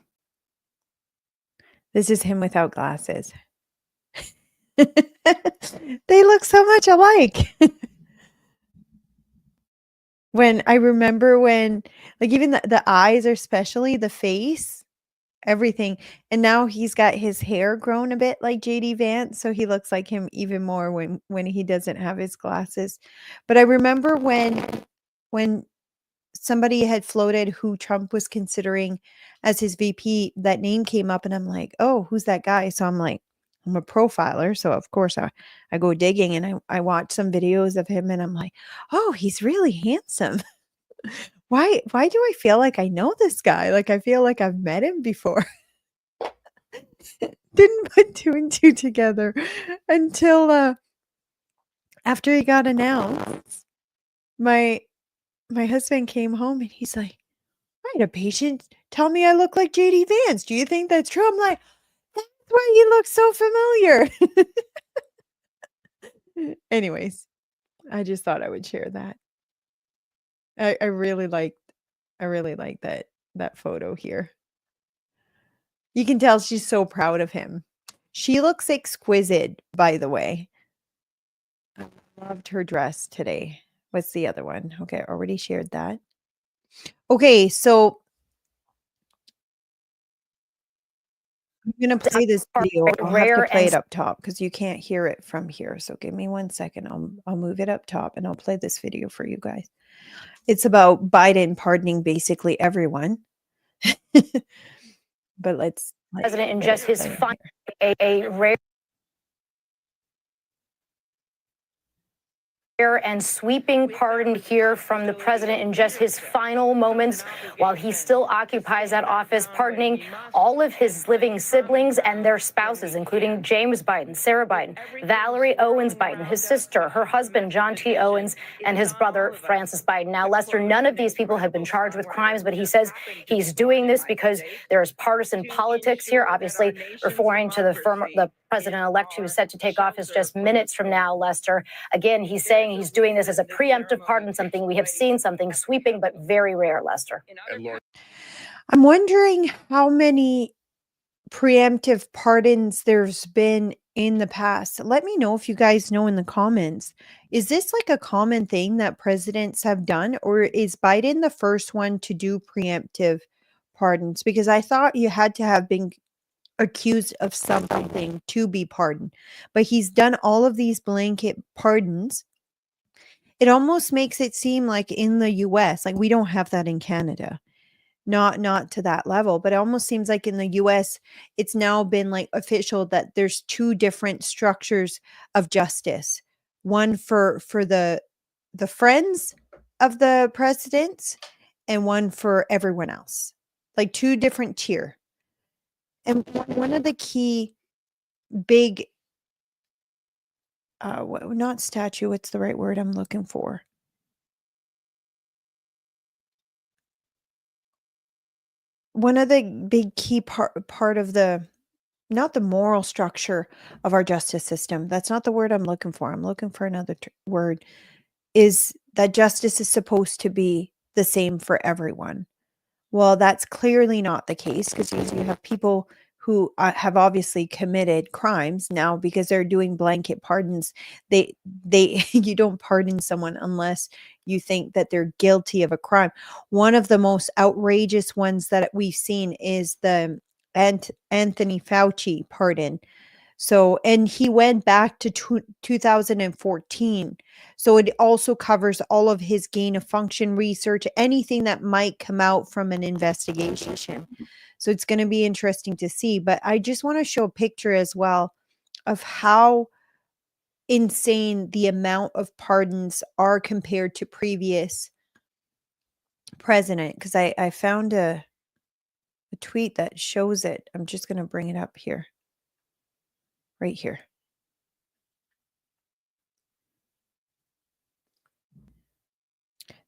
This is him without glasses. They look so much alike. When I remember when, like, even the eyes, or especially the face, everything. And now he's got his hair grown a bit like JD Vance, so he looks like him even more when he doesn't have his glasses. But I remember when somebody had floated who Trump was considering as his VP, that name came up and I'm like, "Oh, who's that guy?" So I'm like, I'm a profiler, so of course I go digging and I watch some videos of him and I'm like, "Oh, he's really handsome." Why do I feel like I know this guy? Like I feel like I've met him before. Didn't put two and two together until after he got announced. My husband came home and he's like, I had a patient tell me I look like JD Vance. Do you think that's true? I'm like, that's why you look so familiar. Anyways, I just thought I would share that. I really like that photo here. You can tell she's so proud of him. She looks exquisite, by the way. I loved her dress today. What's the other one? Okay, I already shared that. Okay, so I'm gonna play this video. I'll have to play it up top because you can't hear it from here. So give me 1 second. I'll move it up top and I'll play this video for you guys. It's about Biden pardoning basically everyone. But let's President in get just it his playing final, here. a rare and sweeping pardon here from the president in just his final moments while he still occupies that office, pardoning all of his living siblings and their spouses, including James Biden, Sarah Biden, Valerie Owens Biden, his sister, her husband, John T. Owens, and his brother, Francis Biden. Now, Lester, none of these people have been charged with crimes, but he says he's doing this because there is partisan politics here, obviously referring to the president-elect who is set to take office just minutes from now, Lester. Again, he's saying he's doing this as a preemptive pardon, something we have seen, something sweeping but very rare, Lester. I'm wondering how many preemptive pardons there's been in the past. Let me know if you guys know in the comments. Is this like a common thing that presidents have done, or is Biden the first one to do preemptive pardons? Because I thought you had to have been accused of something to be pardoned, but he's done all of these blanket pardons. It almost makes it seem like in the US, like we don't have that in Canada. Not to that level, but it almost seems like in the US, it's now been like official that there's two different structures of justice. One for the friends of the presidents and one for everyone else. Like two different tier. And one of the key big not statue, what's the right word I'm looking for? One of the big key part of the not the moral structure of our justice system. That's not the word I'm looking for. I'm looking for another word. Is that justice is supposed to be the same for everyone. Well, that's clearly not the case because you have people who have obviously committed crimes now because they're doing blanket pardons. They you don't pardon someone unless you think that they're guilty of a crime. One of the most outrageous ones that we've seen is the Anthony Fauci pardon. So, and he went back to 2014. So it also covers all of his gain of function research, anything that might come out from an investigation. So it's going to be interesting to see. But I just want to show a picture as well of how insane the amount of pardons are compared to previous president. Because I found a tweet that shows it. I'm just going to bring it up here. Right here.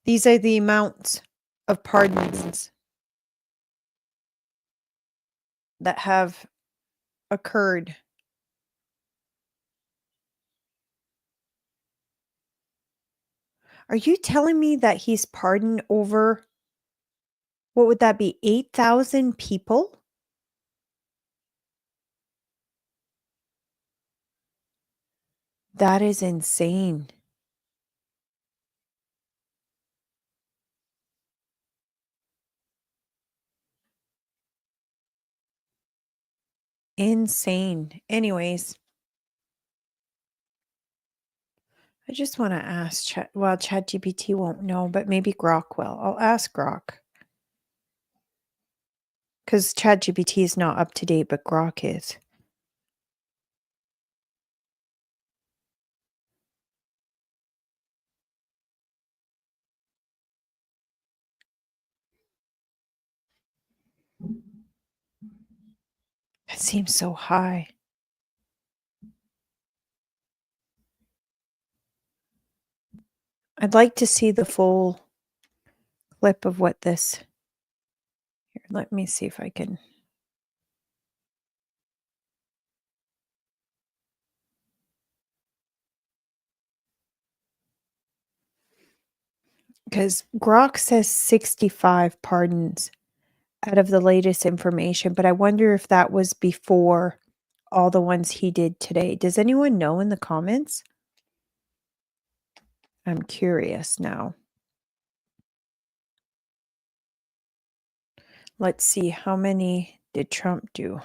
These are the amounts of pardons that have occurred. Are you telling me that he's pardoned over, what would that be, 8,000 people? That is insane. Insane. Anyways, I just want to ask ChatGPT won't know, but maybe Grok will. I'll ask Grok. Because ChatGPT is not up to date, but Grok is. It seems so high. I'd like to see the full clip of what this. Here, let me see if I can. Because Grok says 65 pardons out of the latest information, but I wonder if that was before all the ones he did today. Does anyone know in the comments? I'm curious now. Let's see, how many did Trump do?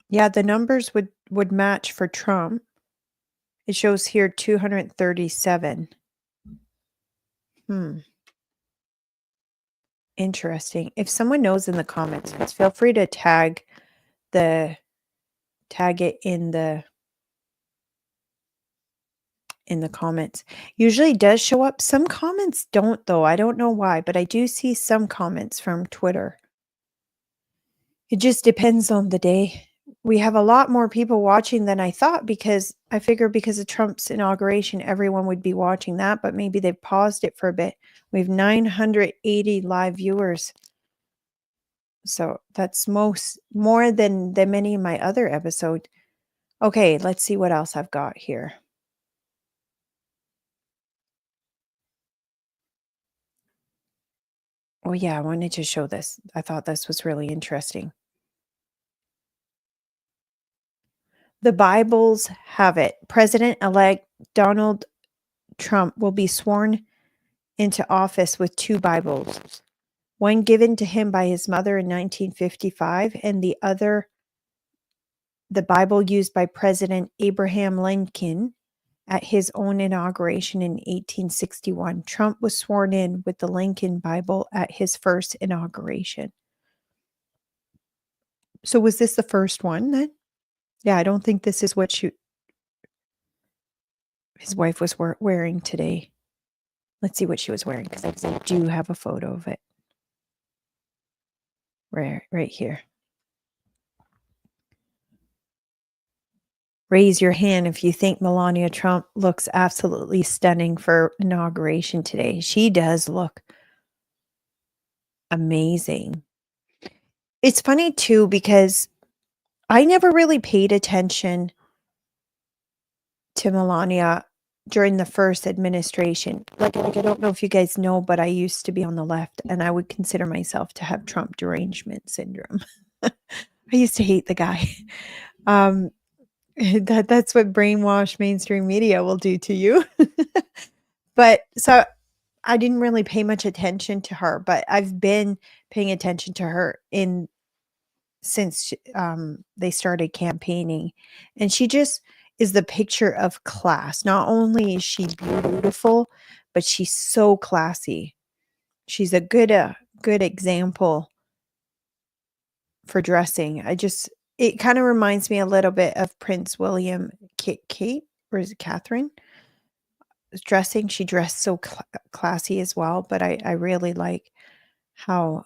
Yeah, the numbers would match for Trump. It shows here 237. Interesting. If someone knows in the comments, please feel free to tag it in the comments. Usually it does show up. Some comments don't though. I don't know why, but I do see some comments from Twitter. It just depends on the day. We have a lot more people watching than I thought because I figured because of Trump's inauguration, everyone would be watching that, but maybe they've paused it for a bit. We have 980 live viewers. So that's more than many of my other episodes. Okay, let's see what else I've got here. Oh yeah, I wanted to show this. I thought this was really interesting. The Bibles have it. President-elect Donald Trump will be sworn into office with 2 Bibles. One given to him by his mother in 1955 and the other the Bible used by President Abraham Lincoln at his own inauguration in 1861. Trump was sworn in with the Lincoln Bible at his first inauguration. So was this the first one then? Yeah, I don't think this is what his wife was wearing today. Let's see what she was wearing because I do have a photo of it. Right here. Raise your hand if you think Melania Trump looks absolutely stunning for inauguration today. She does look amazing. It's funny too because I never really paid attention to Melania during the first administration. Like I don't know if you guys know, but I used to be on the left and I would consider myself to have Trump derangement syndrome. I used to hate the guy. That's what brainwashed mainstream media will do to you. But so I didn't really pay much attention to her, but I've been paying attention to her since they started campaigning, and she just is the picture of class. Not only is she beautiful, but she's so classy. She's a good example for dressing. It kind of reminds me a little bit of Prince William. Kate, or is it Catherine? Dressing, she dressed so classy as well, but I really like how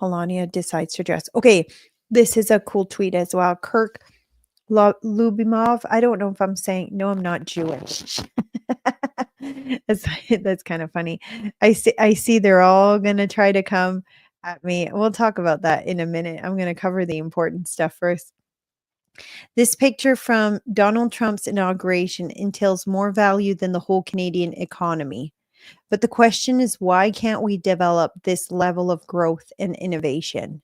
Melania decides to dress. Okay, this is a cool tweet as well. Kirk Lubimov. I don't know if I'm saying, no, I'm not Jewish. That's kind of funny. I see they're all going to try to come at me. We'll talk about that in a minute. I'm going to cover the important stuff first. This picture from Donald Trump's inauguration entails more value than the whole Canadian economy. But the question is, why can't we develop this level of growth and innovation?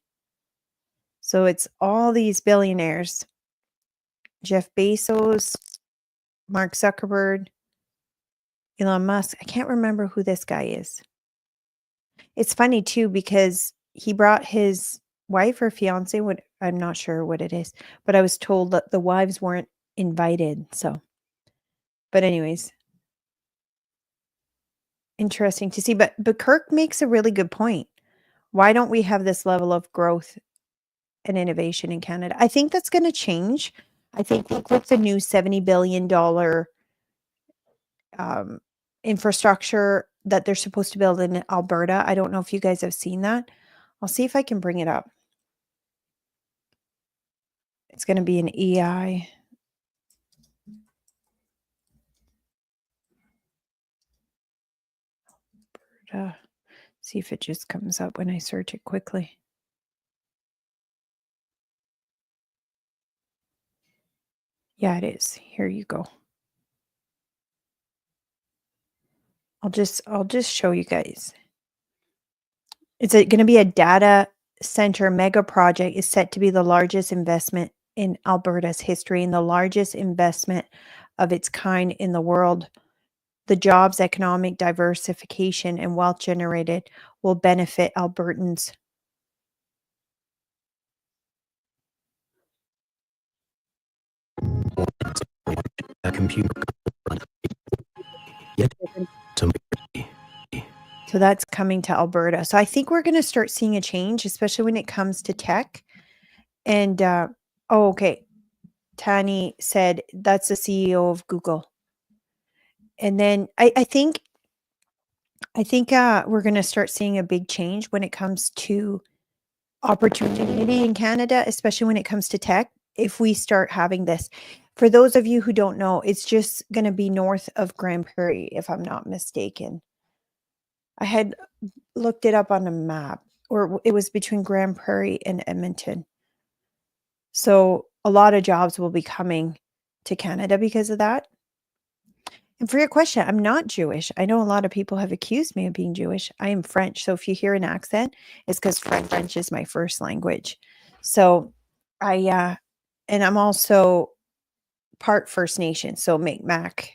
So it's all these billionaires, Jeff Bezos, Mark Zuckerberg, Elon Musk. I can't remember who this guy is. It's funny too, because he brought his wife or fiance, I'm not sure what it is, but I was told that the wives weren't invited. So, but anyways, interesting to see. But Kirk makes a really good point. Why don't we have this level of growth and innovation in Canada? I think that's going to change. I think with the new $70 billion infrastructure that they're supposed to build in Alberta. I don't know if you guys have seen that. I'll see if I can bring it up. It's going to be an EI. See if it just comes up when I search it quickly. Yeah, it is. Here you go. I'll just show you guys. It's going to be a data center mega project. Is set to be the largest investment in Alberta's history and the largest investment of its kind in the world. The jobs, economic diversification, and wealth generated will benefit Albertans. A computer. So that's coming to Alberta. So I think we're going to start seeing a change, especially when it comes to tech. And okay. Tani said that's the CEO of Google. And then I think we're going to start seeing a big change when it comes to opportunity in Canada, especially when it comes to tech. If we start having this, for those of you who don't know, it's just going to be north of Grand Prairie, if I'm not mistaken. I had looked it up on a map, or it was between Grand Prairie and Edmonton. So a lot of jobs will be coming to Canada because of that. And for your question, I'm not Jewish. I know a lot of people have accused me of being Jewish. I am French. So if you hear an accent, it's because French is my first language. So and I'm also part First Nation, so Mi'kmaq.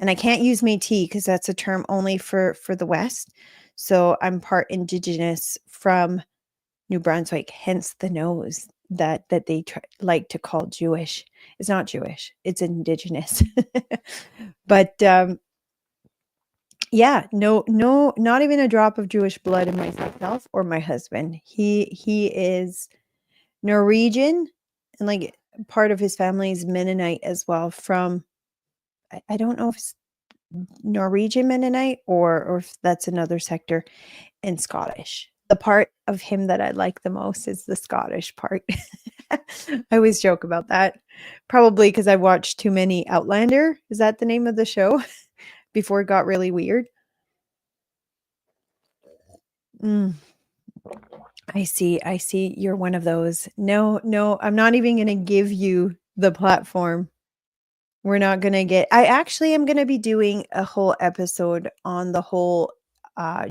And I can't use Métis because that's a term only for the West. So I'm part Indigenous from New Brunswick, hence the nose that they like to call Jewish. It's not Jewish, it's Indigenous. But yeah, no, not even a drop of Jewish blood in myself or my husband. He is Norwegian, and like part of his family is Mennonite as well. From I don't know if it's Norwegian Mennonite or if that's another sector, and Scottish. The part of him that I like the most is the Scottish part. I always joke about that. Probably because I watched too many Outlander. Is that the name of the show? Before it got really weird. I see. You're one of those. No, I'm not even going to give you the platform. We're not going to get, I actually am going to be doing a whole episode on the whole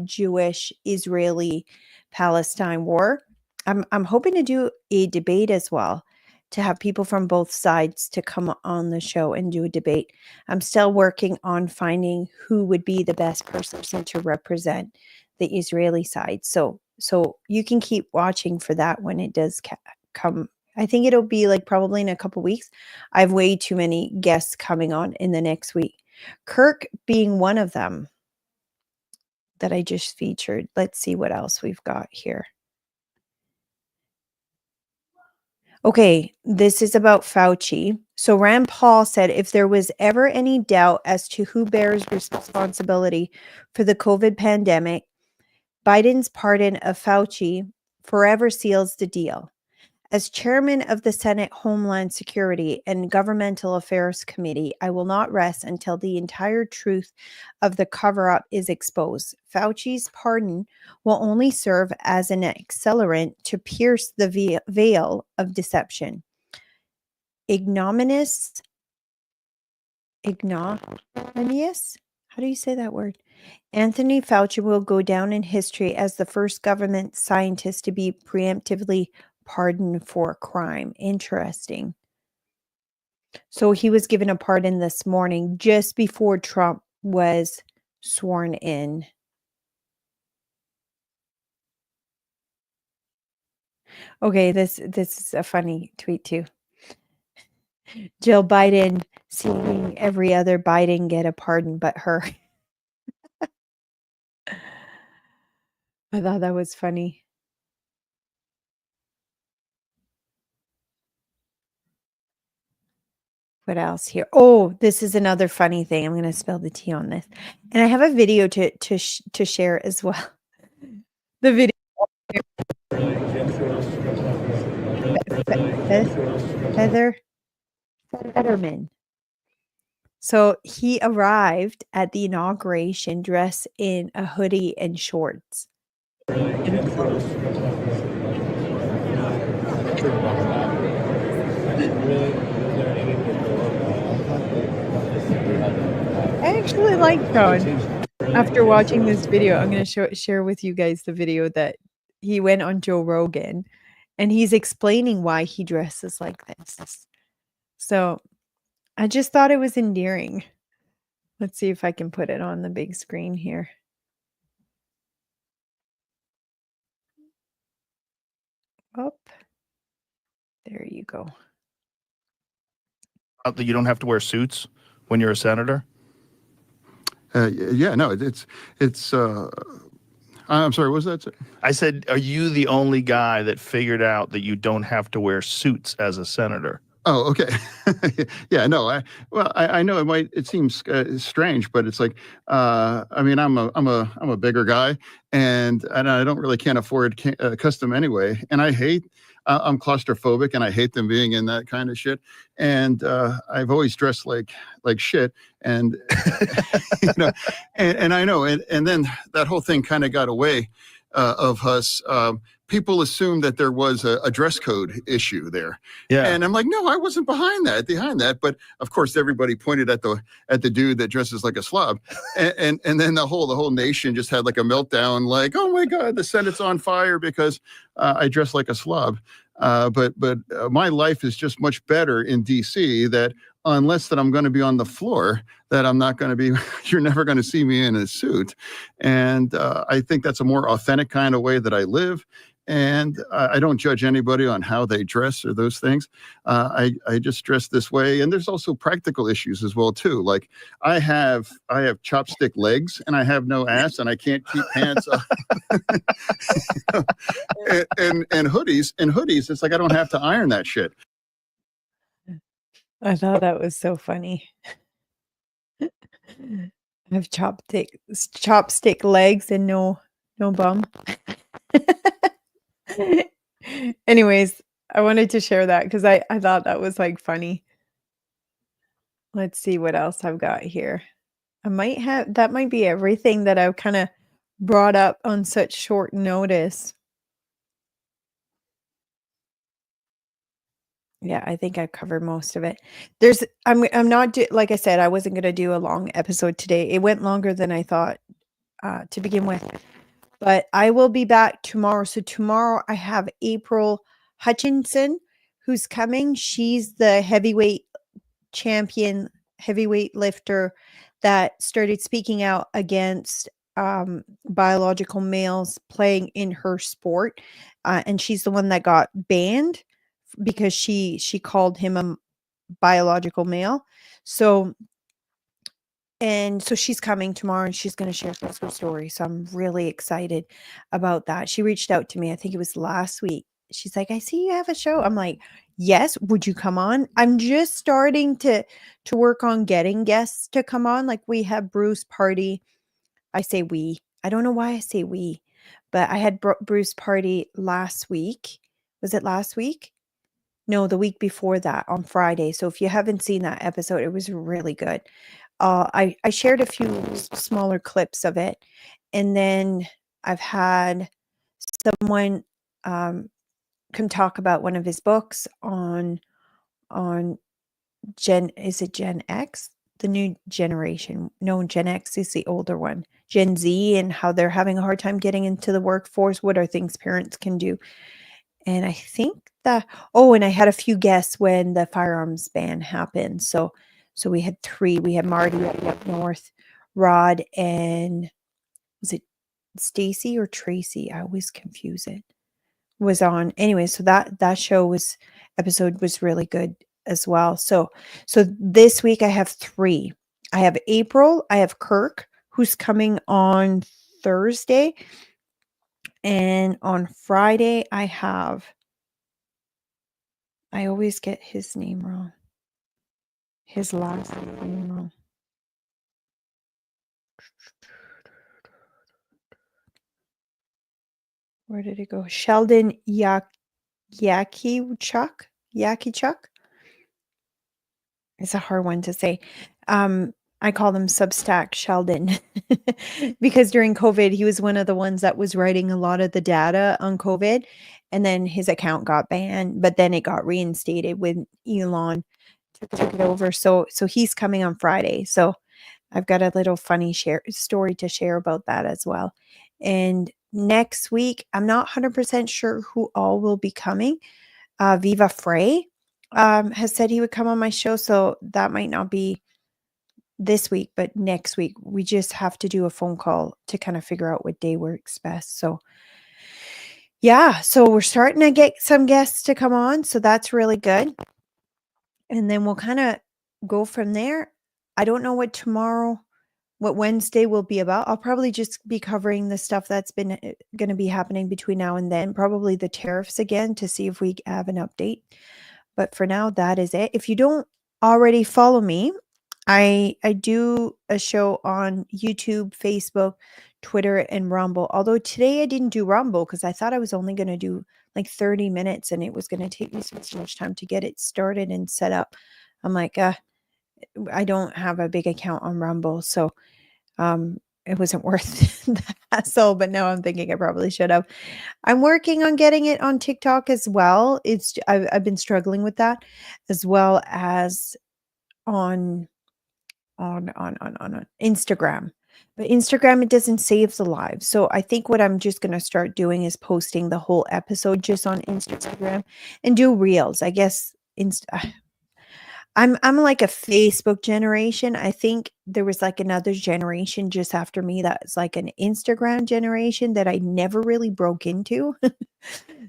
Jewish Israeli Palestine war. I'm hoping to do a debate as well, to have people from both sides to come on the show and do a debate. I'm still working on finding who would be the best person to represent the Israeli side. So you can keep watching for that when it does come. I think it'll be like probably in a couple weeks. I have way too many guests coming on in the next week. Kirk being one of them that I just featured. Let's see what else we've got here. Okay, this is about Fauci. So Rand Paul said if there was ever any doubt as to who bears responsibility for the COVID pandemic, Biden's pardon of Fauci forever seals the deal. As chairman of the Senate Homeland Security and Governmental Affairs Committee, I will not rest until the entire truth of the cover-up is exposed. Fauci's pardon will only serve as an accelerant to pierce the veil of deception. Ignominious? How do you say that word? Anthony Fauci will go down in history as the first government scientist to be preemptively pardoned for crime. Interesting. So he was given a pardon this morning just before Trump was sworn in. Okay, this is a funny tweet too. Jill Biden seeing every other Biden get a pardon but her. I thought that was funny. What else here? Oh, this is another funny thing. I'm going to spill the tea on this. And I have a video to share as well. The video. Heather Fetterman. So he arrived at the inauguration dressed in a hoodie and shorts. I actually like Sean. After watching this video, I'm gonna share with you guys the video that he went on Joe Rogan, and he's explaining why he dresses like this. So I just thought it was endearing. Let's see if I can put it on the big screen here. Up. There you go. That you don't have to wear suits when you're a senator? Yeah, no, I'm sorry, what was that? I said, are you the only guy that figured out that you don't have to wear suits as a senator? Oh, okay. Yeah, no, I know it seems strange, but it's like, I mean, I'm a bigger guy, and I don't really can't afford custom anyway, and I'm claustrophobic, and I hate them being in that kind of shit, and I've always dressed like shit, and you know, and I know, and then that whole thing kind of got away of us. People assumed that there was a dress code issue there. Yeah. And I'm like, no, I wasn't behind that. But of course, everybody pointed at the dude that dresses like a slob. And then the whole nation just had like a meltdown, like, oh my God, the Senate's on fire because I dress like a slob. But my life is just much better in DC, that unless that I'm going to be on the floor, that I'm not going to be, you're never going to see me in a suit. And I think that's a more authentic kind of way that I live. And I don't judge anybody on how they dress or those things. I just dress this way. And there's also practical issues as well, too. Like I have chopstick legs and I have no ass and I can't keep pants up. and hoodies, it's like I don't have to iron that shit. I thought that was so funny. I have chopstick legs and no bum. Anyways, I wanted to share that because I thought that was like funny. Let's see what else I've got here. That might be everything that I've kind of brought up on such short notice. Yeah, I think I covered most of it. I'm not like I said, I wasn't going to do a long episode today. It went longer than I thought to begin with. But I will be back tomorrow. So tomorrow I have April Hutchinson who's coming. She's the heavyweight champion, heavyweight lifter that started speaking out against biological males playing in her sport. And she's the one that got banned because she called him a biological male. So she's coming tomorrow and she's going to share her story. So I'm really excited about that. She reached out to me, I think it was last week. She's like, I see you have a show. I'm like, yes, would you come on? I'm just starting to work on getting guests to come on. Like we have Bruce Party. I say we. I don't know why I say we, but I had Bruce Party last week. Was it last week? No, the week before that on Friday. So if you haven't seen that episode, it was really good. I shared a few smaller clips of it, and then I've had someone come talk about one of his books on Gen X, the new generation. No, Gen X is the older one, Gen Z, and how they're having a hard time getting into the workforce. What are things parents can do? And I think and I had a few guests when the firearms ban happened. So we had 3. We had Marty up north, Rod, and was it Stacy or Tracy? I always confuse it. Was on anyway. So that episode was really good as well. So this week I have 3. I have April. I have Kirk, who's coming on Thursday, and on Friday I always get his name wrong. His last name wrong. Where did it go? Sheldon Yakichuk. It's a hard one to say. I call them Substack Sheldon because during COVID, he was one of the ones that was writing a lot of the data on COVID. And then his account got banned, but then it got reinstated when Elon took it over. So he's coming on Friday. So I've got a little funny story to share about that as well. And next week, I'm not 100% sure who all will be coming. Viva Frey has said he would come on my show, so that might not be this week, but next week. We just have to do a phone call to kind of figure out what day works best. So yeah, so we're starting to get some guests to come on, so that's really good. And then we'll kind of go from there. I don't know what Wednesday will be about. I'll probably just be covering the stuff that's been going to be happening between now and then, probably the tariffs again to see if we have an update. But for now, that is it. If you don't already follow me, I do a show on YouTube, Facebook, Twitter, and Rumble. Although today I didn't do Rumble because I thought I was only going to do like 30 minutes and it was going to take me so much time to get it started and set up. I'm like, I don't have a big account on Rumble, so it wasn't worth the hassle. But now I'm thinking I probably should have. I'm working on getting it on TikTok as well. I've been struggling with that, as well as on Instagram. But Instagram, it doesn't save the live. So I think what I'm just going to start doing is posting the whole episode just on Instagram and do reels. I guess I'm like a Facebook generation. I think there was like another generation just after me that's like an Instagram generation that I never really broke into.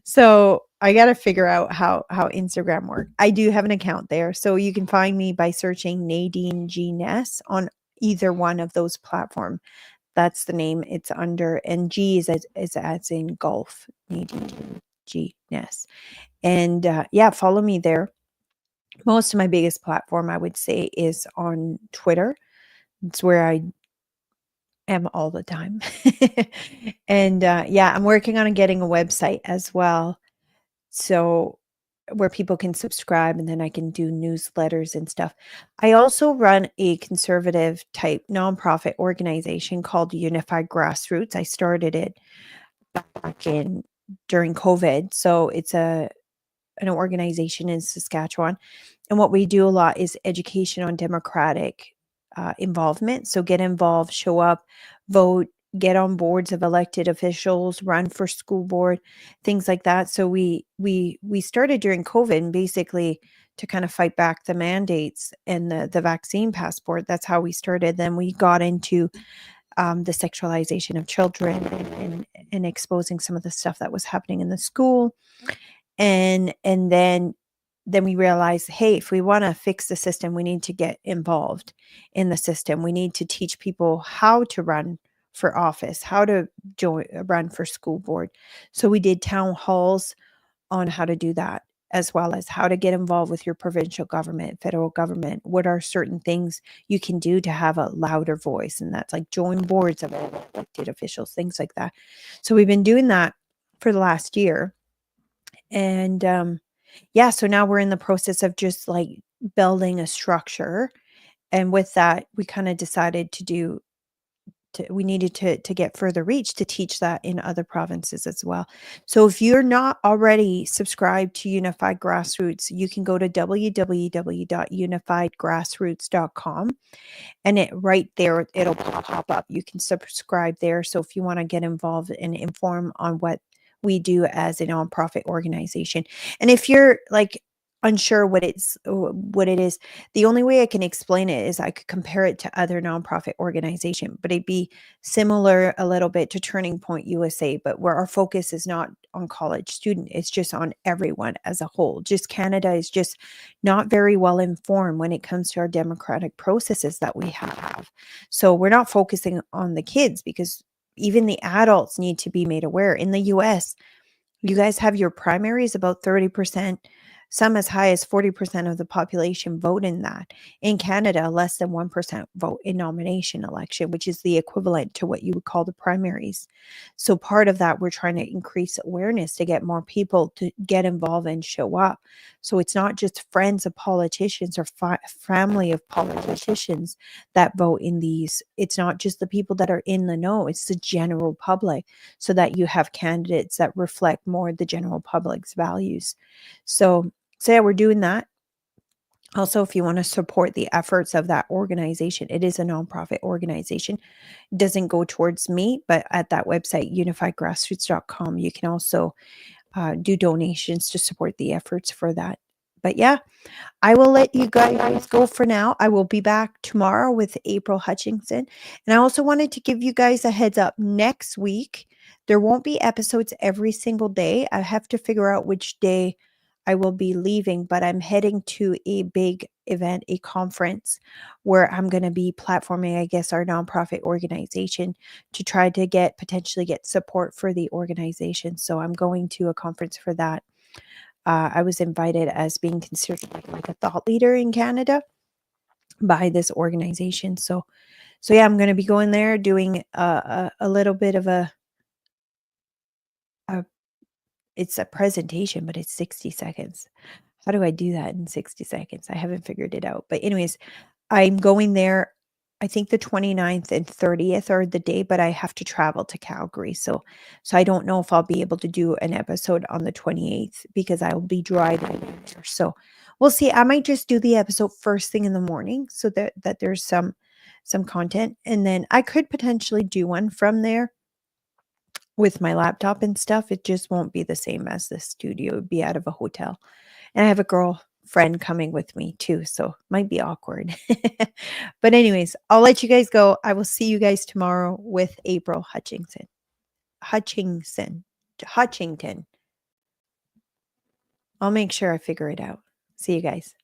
So I got to figure out how Instagram works. I do have an account there, so you can find me by searching Nadine G Ness on either one of those platforms. That's the name it's under, and G is as in golf. Nadine G Ness, and yeah, follow me there. Most of my biggest platform, I would say, is on Twitter. It's where I am all the time. And yeah, I'm working on getting a website as well. So where people can subscribe and then I can do newsletters and stuff. I also run a conservative type nonprofit organization called Unified Grassroots. I started it back during COVID. So it's an organization in Saskatchewan. And what we do a lot is education on democratic involvement. So get involved, show up, vote, get on boards of elected officials, run for school board, things like that. So we started during COVID, and basically to kind of fight back the mandates and the vaccine passport. That's how we started. Then we got into the sexualization of children and exposing some of the stuff that was happening in the school. And then we realized, hey, if we want to fix the system, we need to get involved in the system. We need to teach people how to run for office, how to run for school board. So we did town halls on how to do that, as well as how to get involved with your provincial government, federal government. What are certain things you can do to have a louder voice? And that's like join boards of elected officials, things like that. So we've been doing that for the last year. And yeah, so now we're in the process of just like building a structure. And with that, we kind of decided we needed to get further reach to teach that in other provinces as well. So if you're not already subscribed to Unified Grassroots, you can go to www.unifiedgrassroots.com, and right there, it'll pop up. You can subscribe there. So if you want to get involved and inform on what we do as a nonprofit organization. And if you're like unsure what it is, the only way I can explain it is I could compare it to other nonprofit organization, but it'd be similar a little bit to Turning Point USA, but where our focus is not on college student, it's just on everyone as a whole. Just Canada is just not very well informed when it comes to our democratic processes that we have. So we're not focusing on the kids because even the adults need to be made aware. In the US, you guys have your primaries about 30% Some as high as 40% of the population vote in that. In Canada, less than 1% vote in nomination election, which is the equivalent to what you would call the primaries. So part of that, we're trying to increase awareness to get more people to get involved and show up. So it's not just friends of politicians or family of politicians that vote in these. It's not just the people that are in the know, it's the general public, so that you have candidates that reflect more the general public's values. So yeah, we're doing that. Also, if you want to support the efforts of that organization, it is a nonprofit organization. It doesn't go towards me, but at that website, unifiedgrassroots.com, you can also do donations to support the efforts for that. But yeah, I will let you guys go for now. I will be back tomorrow with April Hutchinson. And I also wanted to give you guys a heads up. Next week, there won't be episodes every single day. I have to figure out which day I will be leaving, but I'm heading to a big event, a conference where I'm going to be platforming, I guess, our nonprofit organization to try to potentially get support for the organization. So I'm going to a conference for that. I was invited as being considered like a thought leader in Canada by this organization. So yeah, I'm going to be going there doing a little bit of it's a presentation, but it's 60 seconds. How do I do that in 60 seconds? I haven't figured it out. But anyways, I'm going there. I think the 29th and 30th are the day, but I have to travel to Calgary. So I don't know if I'll be able to do an episode on the 28th because I will be driving there. So we'll see. I might just do the episode first thing in the morning so that there's some content. And then I could potentially do one from there with my laptop and stuff. It just won't be the same as the studio. It would be out of a hotel. And I have a girlfriend coming with me too, so it might be awkward. But anyways, I'll let you guys go. I will see you guys tomorrow with April Hutchinson. Hutchington. I'll make sure I figure it out. See you guys.